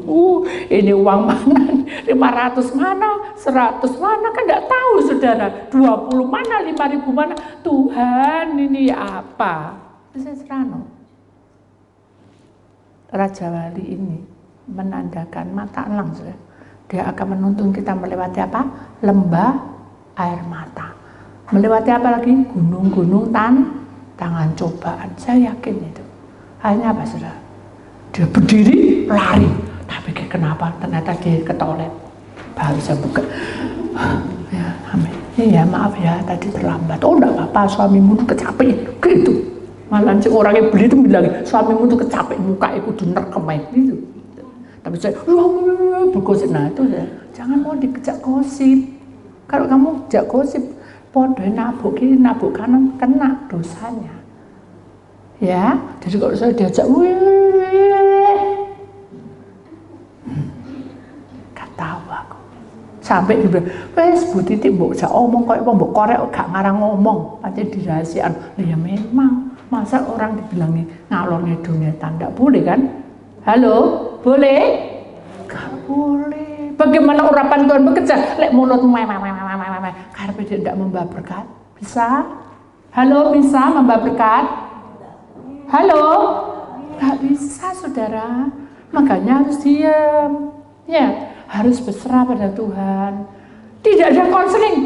Ini uang mana? 500 mana? 100 mana? Kan nggak tahu saudara. 20 mana? 5.000 mana? Tuhan ini apa? Saya serano. Raja Wali ini menandakan mata elang, saudara. Dia akan menuntun kita melewati apa? Lembah air mata. Melewati apa lagi? Gunung-gunung tangan cobaan. Saya yakin itu. Hanya apa saudara? Dia berdiri, lari. Tapi kenapa? Ternyata dia ke toilet. Baru saya buka. Ya, amin. Iya maaf ya, tadi terlambat. Oh enggak apa-apa, suamimu tuh kecapean. Gitu. Malah si orang yang beli itu bilang, suamimu tuh kecapean, muka itu nerkem gitu. Tapi saya, bergosip. Nah itu ya, jangan mau dikejak gosip. Kalau kamu kejak gosip, podo nabuk kiri, nabuk kanan, kena dosanya. Ya, jadi kalau saya diajak, gak tahu aku. Sampai dia bilang, wes Bu Titi mbok jak omong kok mbok korek gak ngarang ngomong, aja dirahasiaan. Ya memang, masa orang dibilangi ngalor ngidulnya tanda boleh kan? Halo, boleh? Gak boleh. Bagaimana urapan Tuhan bekerja? Lek mulut karena dia tidak membawa berkat. Bisa? Halo, bisa membawa berkat? Halo? Gak bisa, saudara. Makanya harus diam. Ya, harus berserah pada Tuhan. Tidak ada konseling.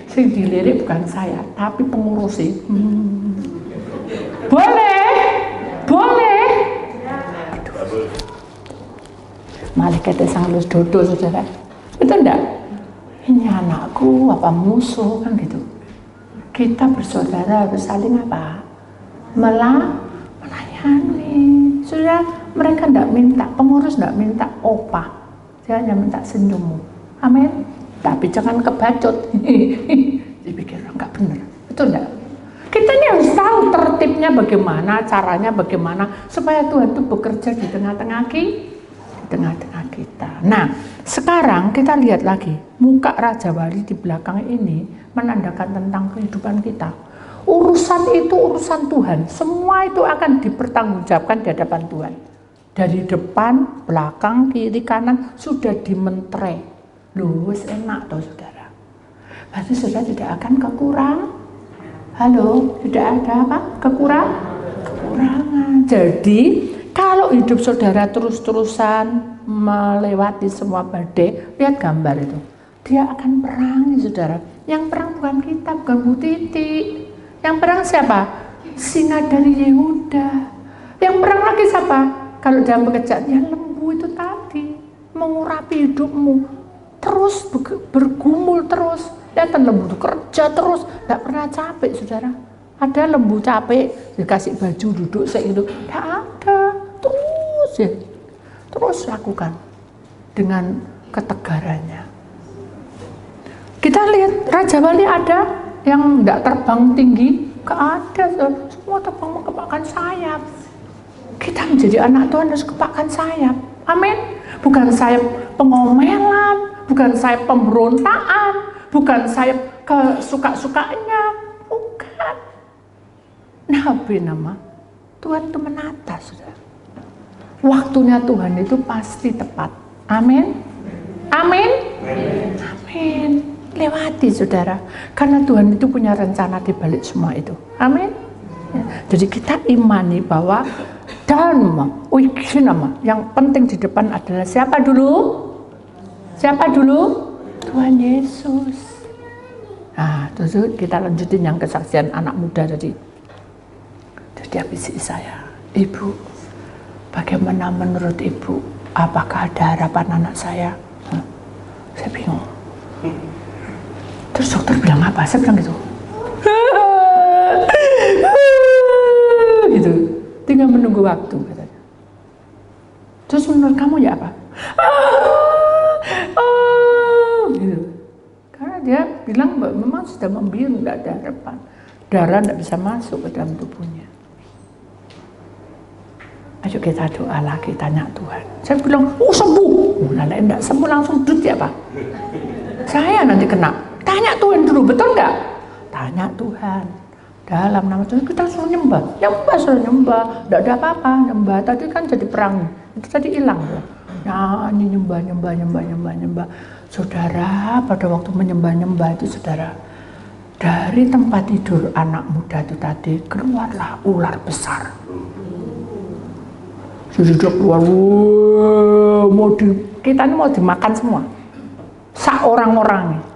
Sing dilirik bukan saya, tapi pengurus sih. Boleh? Boleh? malaikatnya sang lulus dodo, saudara. Betul enggak? Ini anakku apa musuh, kan gitu. Kita bersaudara harus saling apa? Melayani. Sudah, mereka enggak minta, pengurus enggak minta opah, dia hanya minta senyummu. Amin. Tapi jangan kebacut. Dipikir enggak benar. Betul enggak? Kita ini harus tahu tertibnya bagaimana, caranya bagaimana supaya Tuhan itu bekerja di tengah-tengah kita. Nah, sekarang kita lihat lagi muka Raja Wali di belakang ini menandakan tentang kehidupan kita. Urusan itu urusan Tuhan. Semua itu akan dipertanggungjawabkan di hadapan Tuhan. Dari depan, belakang, kiri, kanan sudah dimentre. Loh, enak toh saudara. Berarti saudara tidak akan kekurangan. Halo, tidak ada apa? Kekurangan. Jadi, kalau hidup saudara terus-terusan melewati semua badai, lihat gambar itu. Dia akan perangi saudara. Yang perang bukan kita, bukan Bu Titi. Yang perang siapa? Singa dari Yehuda. Yang perang lagi siapa? Kalau dalam pekerjaan, ya lembu itu tadi. Mengurapi hidupmu. Terus bergumul terus. Lihat lembu itu kerja terus. Tidak pernah capek saudara. Ada lembu capek, dikasih baju duduk gitu. Tidak ada. Terus ya. Terus lakukan. Dengan ketegarannya. Kita lihat Raja Wali ada yang tidak terbang tinggi, gak ada, semua terbang mengepakkan sayap. Kita menjadi anak Tuhan harus kepakkan sayap. Amin. Bukan sayap pengomelan, bukan sayap pemberontakan, bukan sayap kesuka-sukanya, bukan. Nabi nama Tuhan itu menata, saudara. Waktunya Tuhan itu pasti tepat. Amin. Amin. Amin. Lewati saudara, karena Tuhan itu punya rencana di balik semua itu. Amin. Ya. Jadi kita imani bahwa Dharma, Wikinama, yang penting di depan adalah siapa dulu? Siapa dulu? Tuhan Yesus. Nah, terus kita lanjutin yang kesaksian anak muda tadi. Terus dia bisik saya, Ibu, bagaimana menurut Ibu? Apakah ada harapan anak saya? Saya bingung. Terus dokter bilang apa? Saya bilang gitu. Gitu. Tinggal menunggu waktu katanya. Terus menurut kamu ya apa? Gitu. Karena dia bilang memang sudah membiru, tidak ada harapan. Darah tidak bisa masuk ke dalam tubuhnya. Ayo kita doa lagi, tanya Tuhan. Saya bilang, sembuh. Nah, tidak sembuh langsung duduk ya Pak. Saya nanti kena. Tanya Tuhan dulu, betul nggak? Tanya Tuhan. Dalam nama Tuhan kita suruh nyembah. Suruh nyembah. Tidak ada apa-apa, nyembah. Tadi kan jadi perang. Itu tadi hilang. Nah, ini nyembah. Saudara, pada waktu menyembah itu saudara, dari tempat tidur anak muda itu tadi, keluarlah ular besar. Sudah keluar, kita ini mau dimakan semua. Orang-orang.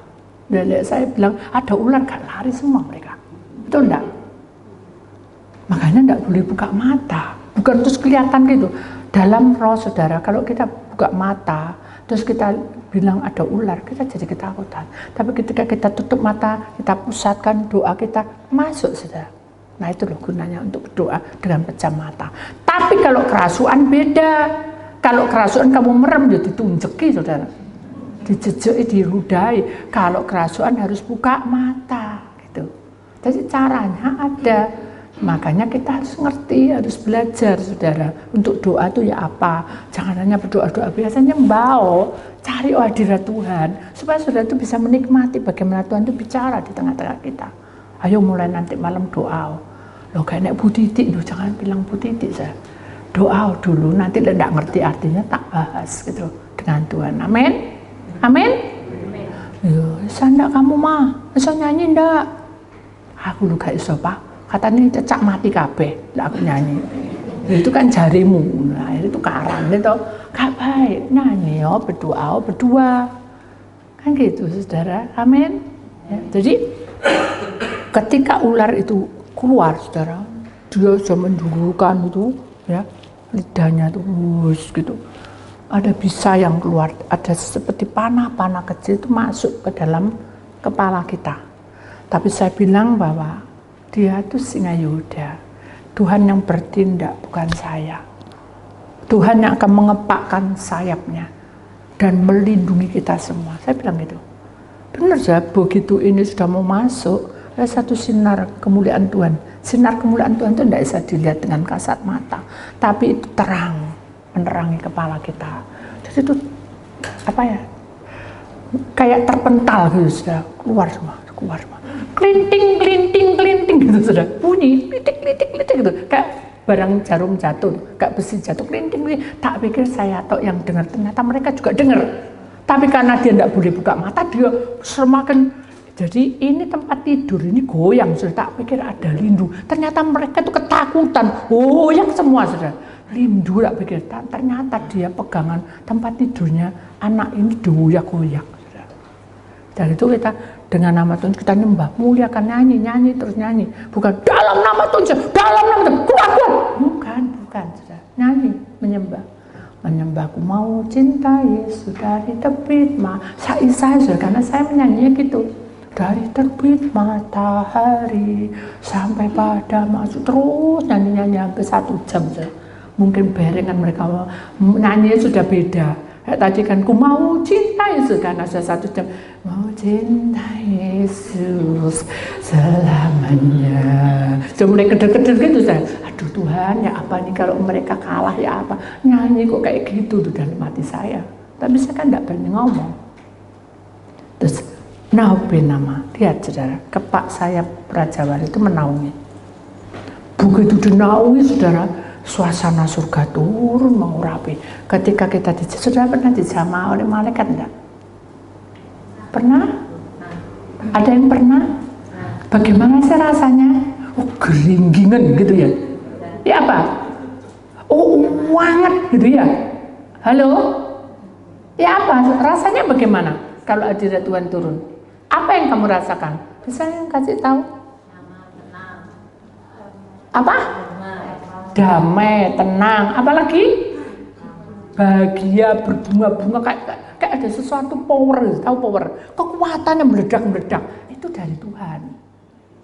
Dan saya bilang, ada ular gak lari semua mereka. Betul enggak? Makanya enggak boleh buka mata. Bukan terus kelihatan gitu. Dalam roh saudara, kalau kita buka mata, terus kita bilang ada ular, kita jadi ketakutan. Tapi ketika kita tutup mata, kita pusatkan doa kita, masuk saudara. Nah itu loh gunanya untuk berdoa dengan pejam mata. Tapi kalau kerasuan beda. Kalau kerasuan kamu merem, ya ditunjeki saudara. Dijejeki, dirudai. Kalau kerasuan harus buka mata gitu. Jadi caranya ada. Makanya kita harus ngerti, harus belajar saudara. Untuk doa itu ya apa? Jangan hanya berdoa-doa biasanya mbao. Cari hadirat Tuhan supaya saudara itu bisa menikmati bagaimana Tuhan itu bicara di tengah-tengah kita. Ayo mulai nanti malam doa. Loh kayak Bu Titi, loh jangan bilang Bu Titi saya. Doa dulu, nanti tidak ngerti artinya tak bahas gitu dengan Tuhan. Amin. Amin. Bisa enggak kamu mah? Bisa nyanyi enggak? Aku lu gak iso Pak. Katanya cecak mati kabeh, lah aku nyanyi. Itu kan jarimu. Nah, itu karang gitu. Gak baik nyanyi berdua. Kan gitu saudara. Amin. Ya, jadi ketika ular itu keluar saudara, dia sudah mendulukan itu ya, lidahnya tuh gitu. ada bisa yang keluar, ada seperti panah-panah kecil itu masuk ke dalam kepala kita. Tapi saya bilang bahwa dia itu singa Yehuda. Tuhan yang bertindak, bukan saya. Tuhan yang akan mengepakkan sayapnya dan melindungi kita semua. Saya bilang gitu. Benar saja, begitu ini sudah mau masuk, ada satu sinar kemuliaan Tuhan. Sinar kemuliaan Tuhan itu tidak bisa dilihat dengan kasat mata, tapi itu terang, menerangi kepala kita. Jadi itu apa ya? Kayak terpental gitu, sudah keluar semua. Klinting, klinting, klinting gitu sudah bunyi, klitik, klitik, klitik gitu. Kayak barang jarum jatuh, kayak besi jatuh, klinting, klinting. Tak pikir saya tok yang dengar, ternyata mereka juga dengar. Tapi karena dia tidak boleh buka mata, dia semakin. Jadi ini tempat tidur, ini goyang, sudah tak pikir ada lindu. Ternyata mereka itu ketakutan, goyang semua sudah. Lindu tak pikir, ternyata dia pegangan tempat tidurnya anak ini goyang-goyang. Dan itu kita dengan nama Tuhan kita nyembah, muliakan, nyanyi terus nyanyi. Bukan dalam nama Tuhan, dalam nama Tuhan, keluar. Bukan, sudah nyanyi, menyembahku mau cinta Yesus dari terbit saya karena saya menyanyinya gitu. Dari terbit matahari sampai pada masuk terus nyanyi hampir 1 jam saja. Mungkin barengan mereka nyanyi sudah beda. Tadi kan ku mau cinta Yesus karena sudah 1 jam. Mau cinta Yesus selamanya. Sudah mulai keder-keder gitu saya. Aduh Tuhan, ya apa nih kalau mereka kalah ya apa? Nyanyi kok kayak gitu tuh dalam hati saya. Tapi saya kan tidak berani ngomong. Terus naupin nama, lihat saudara, kepak sayap Raja Wali itu menaungi. Begitu dinaungi saudara, suasana surga turun mengurapi. Ketika kita saudara pernah dijamah oleh malaikat enggak? Pernah? Ada yang pernah? Bagaimana sih rasanya? Oh geringgingan gitu ya? Ya apa? Oh wanget gitu ya? Halo? Ya apa? Rasanya bagaimana kalau hadirat Tuhan turun? Apa yang kamu rasakan? Bisa yang kasih tahu? Apa? Damai, tenang. Apalagi? Bahagia, berbunga-bunga, kayak ada sesuatu power, tahu power? Kekuatan yang meledak-meledak. Itu dari Tuhan.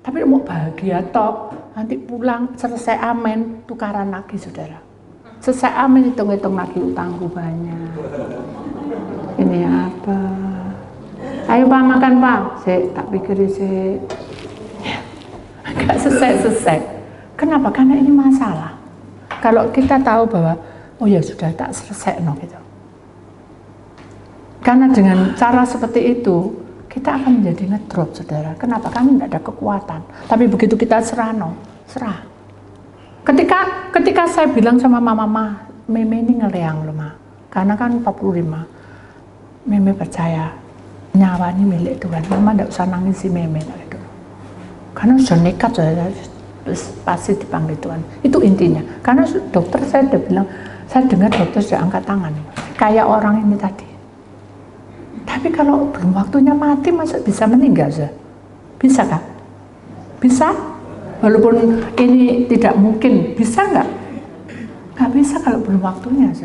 Tapi mau bahagia toh, nanti pulang selesai amin, tukaran lagi saudara. Selesai amin, hitung-hitung lagi utangku banyak. Ini apa? Ayo Pak makan Pak. Tak pikir sih. Gak selesai. Kenapa? Karena ini masalah. Kalau kita tahu bahwa oh ya sudah tak selesai gitu. Karena dengan cara seperti itu kita akan menjadi ngedrop saudara. Kenapa? Karena tidak ada kekuatan. Tapi begitu kita serah. Ketika saya bilang sama mama, Meme ini ngeleang loh Ma. Karena kan 45. Meme percaya nyawa ini milik Tuhan. Mama tidak usah nangis si Meme gitu. Karena sudah nekat saudara. Pasti dipanggil Tuhan. Itu intinya. Karena dokter saya udah bilang, saya dengar dokter sudah angkat tangan. Kayak orang ini tadi. Tapi kalau belum waktunya mati, masa bisa meninggal? Bisa kah? Bisa? Walaupun ini tidak mungkin, bisa nggak? Nggak bisa kalau belum waktunya.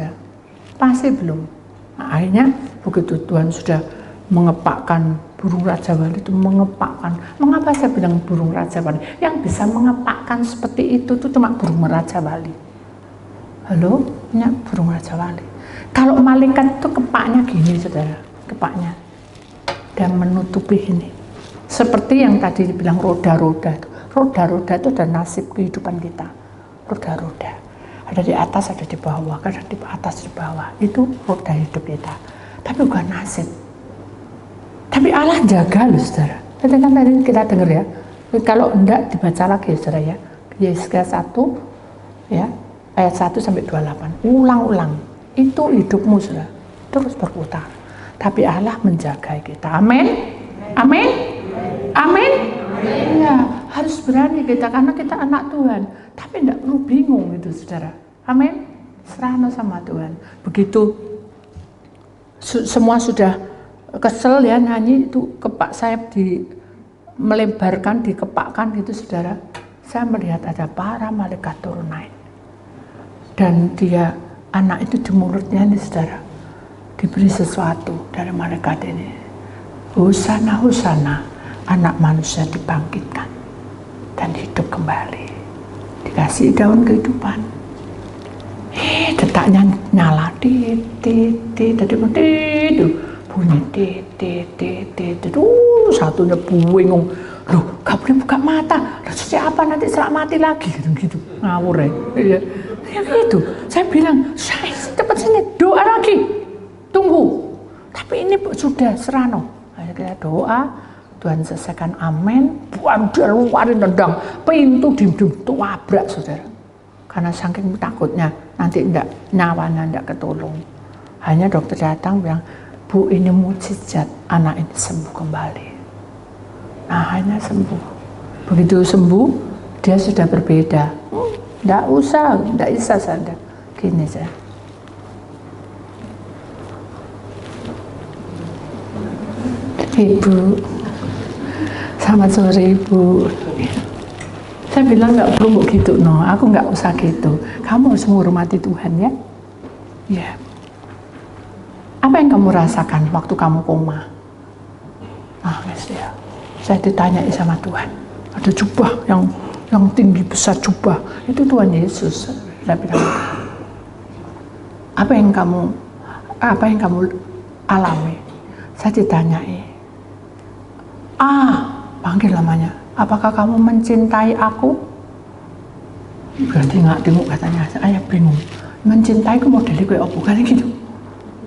Pasti belum. Nah, akhirnya begitu Tuhan sudah mengepakkan burung Raja Wali itu mengepakkan. Mengapa saya bilang burung Raja Wali? Yang bisa mengepakkan seperti itu tuh cuma burung Raja Wali. Halo? Ini burung Raja Wali. Kalau malaikat itu kepaknya gini saudara, kepaknya. Dan menutupi ini. Seperti yang tadi dibilang roda-roda. Roda-roda itu ada nasib kehidupan kita. Roda-roda. Ada di atas, ada di bawah. Ada di atas, di bawah. Itu roda hidup kita. Tapi bukan nasib. Tapi Allah jaga loh saudara. Tadi kan tadi kita dengar ya. Kalau enggak dibaca lagi saudara ya. Yesaya 1 ya, ayat 1 sampai 28. Ulang-ulang. Itu hidupmu saudara. Terus berputar. Tapi Allah menjaga kita. Amin. Amin. Amin. Ya, harus berani kita karena kita anak Tuhan. Tapi enggak perlu bingung gitu saudara. Amin. Serahno sama Tuhan. Begitu semua sudah kesel ya nyanyi itu kepak sayap melebarkan, dikepakkan gitu saudara. Saya melihat ada para malaikat turun naik. Dan dia, anak itu di mulutnya nih saudara. diberi sesuatu dari malaikat ini. Hosana, hosana, anak manusia dibangkitkan dan hidup kembali. Dikasih daun kehidupan. Detaknya nyala, tadi bunyi, satunya bingung. Loh, gak boleh buka mata. Loh, siapa nanti setelah mati lagi gitu. Ngawur ya. Ya gitu. Saya bilang, cepat sini, doa lagi. Tunggu. Tapi ini sudah serano. Akhirnya doa, Tuhan selesaikan amin. Buan dia luarin tendang. Pintu ditabrak, saudara. Karena saking takutnya nanti nyawanya enggak ketolong. Hanya dokter datang bilang, Bu, ini mukjizat, anak ini sembuh kembali. Nah, hanya sembuh. Begitu sembuh, dia sudah berbeda. Enggak bisa sadar. Gini saja. Ibu, selamat sore Ibu. Saya bilang nggak perlu gitu, no. Aku nggak usah gitu. Kamu harus menghormati Tuhan ya. Ya. Apa yang kamu rasakan waktu kamu koma? Guys ya. Saya ditanya sama Tuhan. Ada jubah yang tinggi besar jubah. Itu Tuhan Yesus. Saya bilang. Apa yang kamu alami? Saya ditanyai. Panggil namanya. Apakah kamu mencintai aku? Berarti nggak dengung katanya. Saya bingung. Mencintai aku modelnya kayak apa? Kan gitu.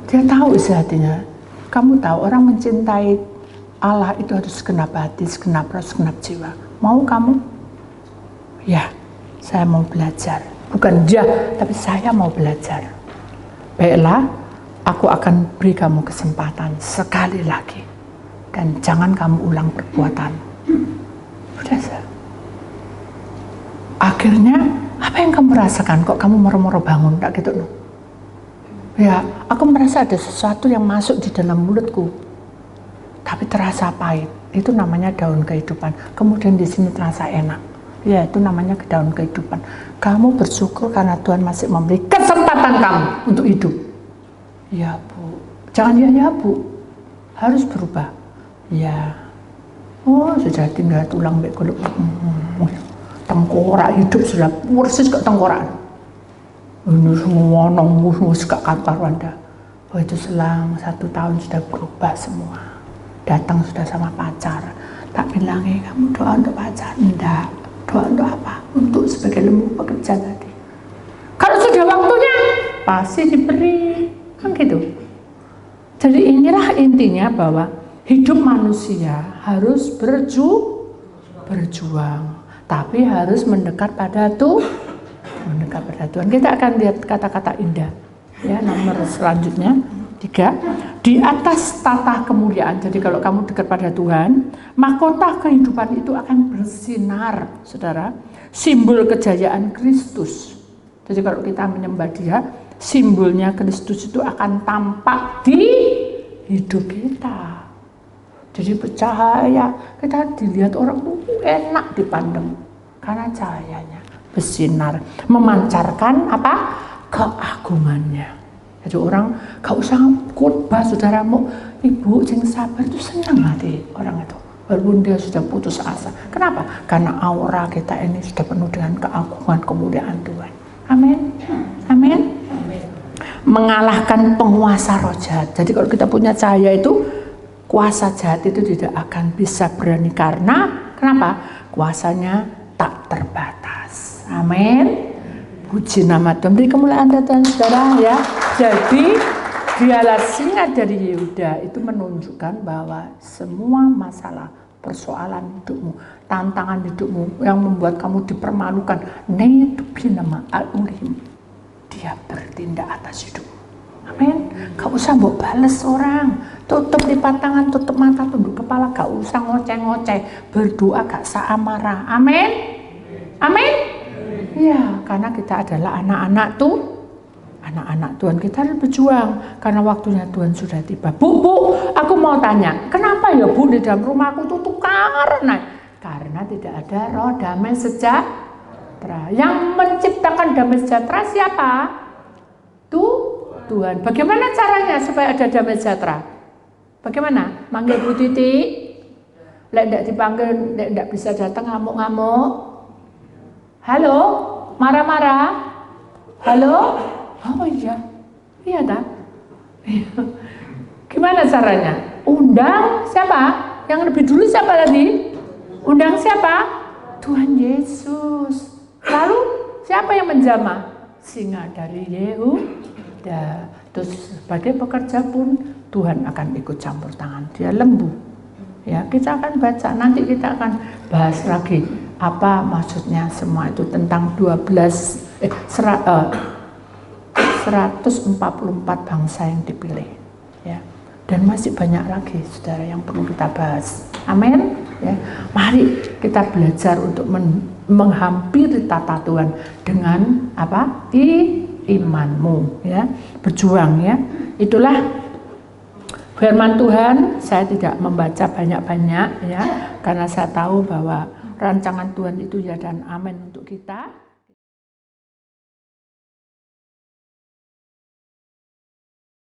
Dia tahu isi hatinya. Kamu tahu orang mencintai Allah itu harus segenap hati, segenap roh, segenap jiwa. Mau kamu? Ya, saya mau belajar. Bukan dia, tapi saya mau belajar. Baiklah, aku akan beri kamu kesempatan sekali lagi. Dan jangan kamu ulang perbuatan. Udah sah. Akhirnya apa yang kamu rasakan? Kok kamu moro-moro bangun? Tak gitu loh. Ya, aku merasa ada sesuatu yang masuk di dalam mulutku, tapi terasa pahit. Itu namanya daun kehidupan. Kemudian di sini terasa enak. Ya, itu namanya daun kehidupan. Kamu bersyukur karena Tuhan masih memberi kesempatan kamu untuk hidup. Ya Bu, jangan ya Bu, harus berubah. Ya. Sudah tinggal tulang kulit. Tengkorak hidup sudah persis ke tengkorak. Ini semua nonggus gak karuan dah. Itu selang 1 tahun sudah berubah semua. Datang sudah sama pacar. Tak bilangin kamu doa untuk pacar. Enggak. Doa untuk apa? Untuk sebagai lembu pekerja tadi. Kalau sudah waktunya pasti diberi. Kan gitu. Jadi inilah intinya bahwa hidup manusia harus berjuang, tapi harus mendekat pada Tuhan. Kita akan lihat kata-kata indah. Ya, nomor selanjutnya 3, di atas tata kemuliaan. Jadi kalau kamu dekat pada Tuhan, mahkota kehidupan itu akan bersinar, saudara. Simbol kejayaan Kristus. Jadi kalau kita menyembah Dia, simbolnya Kristus itu akan tampak di hidup kita. Jadi bercahaya, kita dilihat orang enak dipandang karena cahayanya bersinar, memancarkan apa? Keagungannya. Jadi orang gak usah khotbah, saudaramu, ibu yang sabar itu senang hati orang itu, walaupun dia sudah putus asa. Kenapa? Karena aura kita ini sudah penuh dengan keagungan kemuliaan Tuhan. Amin. Amin. Mengalahkan penguasa roh jahat. Jadi kalau kita punya cahaya itu, kuasa jahat itu tidak akan bisa berani. Karena kenapa? Kuasanya tak terbatas. Amin. Puji nama Tuhan. Beri kemuliaan Tuhan, saudara ya. Jadi dialah singa dari Yehuda itu menunjukkan bahwa semua masalah, persoalan hidupmu, tantangan hidupmu yang membuat kamu dipermalukan, nama al-ulim, Dia bertindak atas hidupmu. Amin. Gak usah mbok bales orang, tutup lipat tangan, tutup mata, tunduk kepala, gak usah ngoceh-ngoceh, berdoa gak usah amarah. Amin. Amin. Ya, karena kita adalah anak-anak Tuhan, kita harus berjuang karena waktunya Tuhan sudah tiba. Bu, aku mau tanya, kenapa ya Bu di dalam rumahku itu tukar? Karena tidak ada roh damai sejahtera. Yang menciptakan damai sejahtera siapa? Tuhan. Bagaimana caranya supaya ada damai sejahtera? Bagaimana? Manggil Bu Titi? Lek ndak dipanggil, lek ndak bisa datang ngamuk-ngamuk. Halo? Marah-marah? Halo? Oh iya. Iya tak? Gimana caranya? Undang siapa? Yang lebih dulu siapa lagi? Undang siapa? Tuhan Yesus. Lalu siapa yang menjamah? Singa dari Yehuda. Terus sebagai pekerja pun Tuhan akan ikut campur tangan. Dia lembu. Ya, kita akan baca, nanti kita akan bahas lagi apa maksudnya semua itu tentang 144 bangsa yang dipilih, ya. Dan masih banyak lagi, saudara, yang perlu kita bahas. Amin. Ya. Mari kita belajar untuk menghampiri tata Tuhan dengan apa? Imanmu, ya. Berjuang, ya. Itulah firman Tuhan. Saya tidak membaca banyak-banyak, ya, karena saya tahu bahwa rancangan Tuhan itu ya dan amin untuk kita.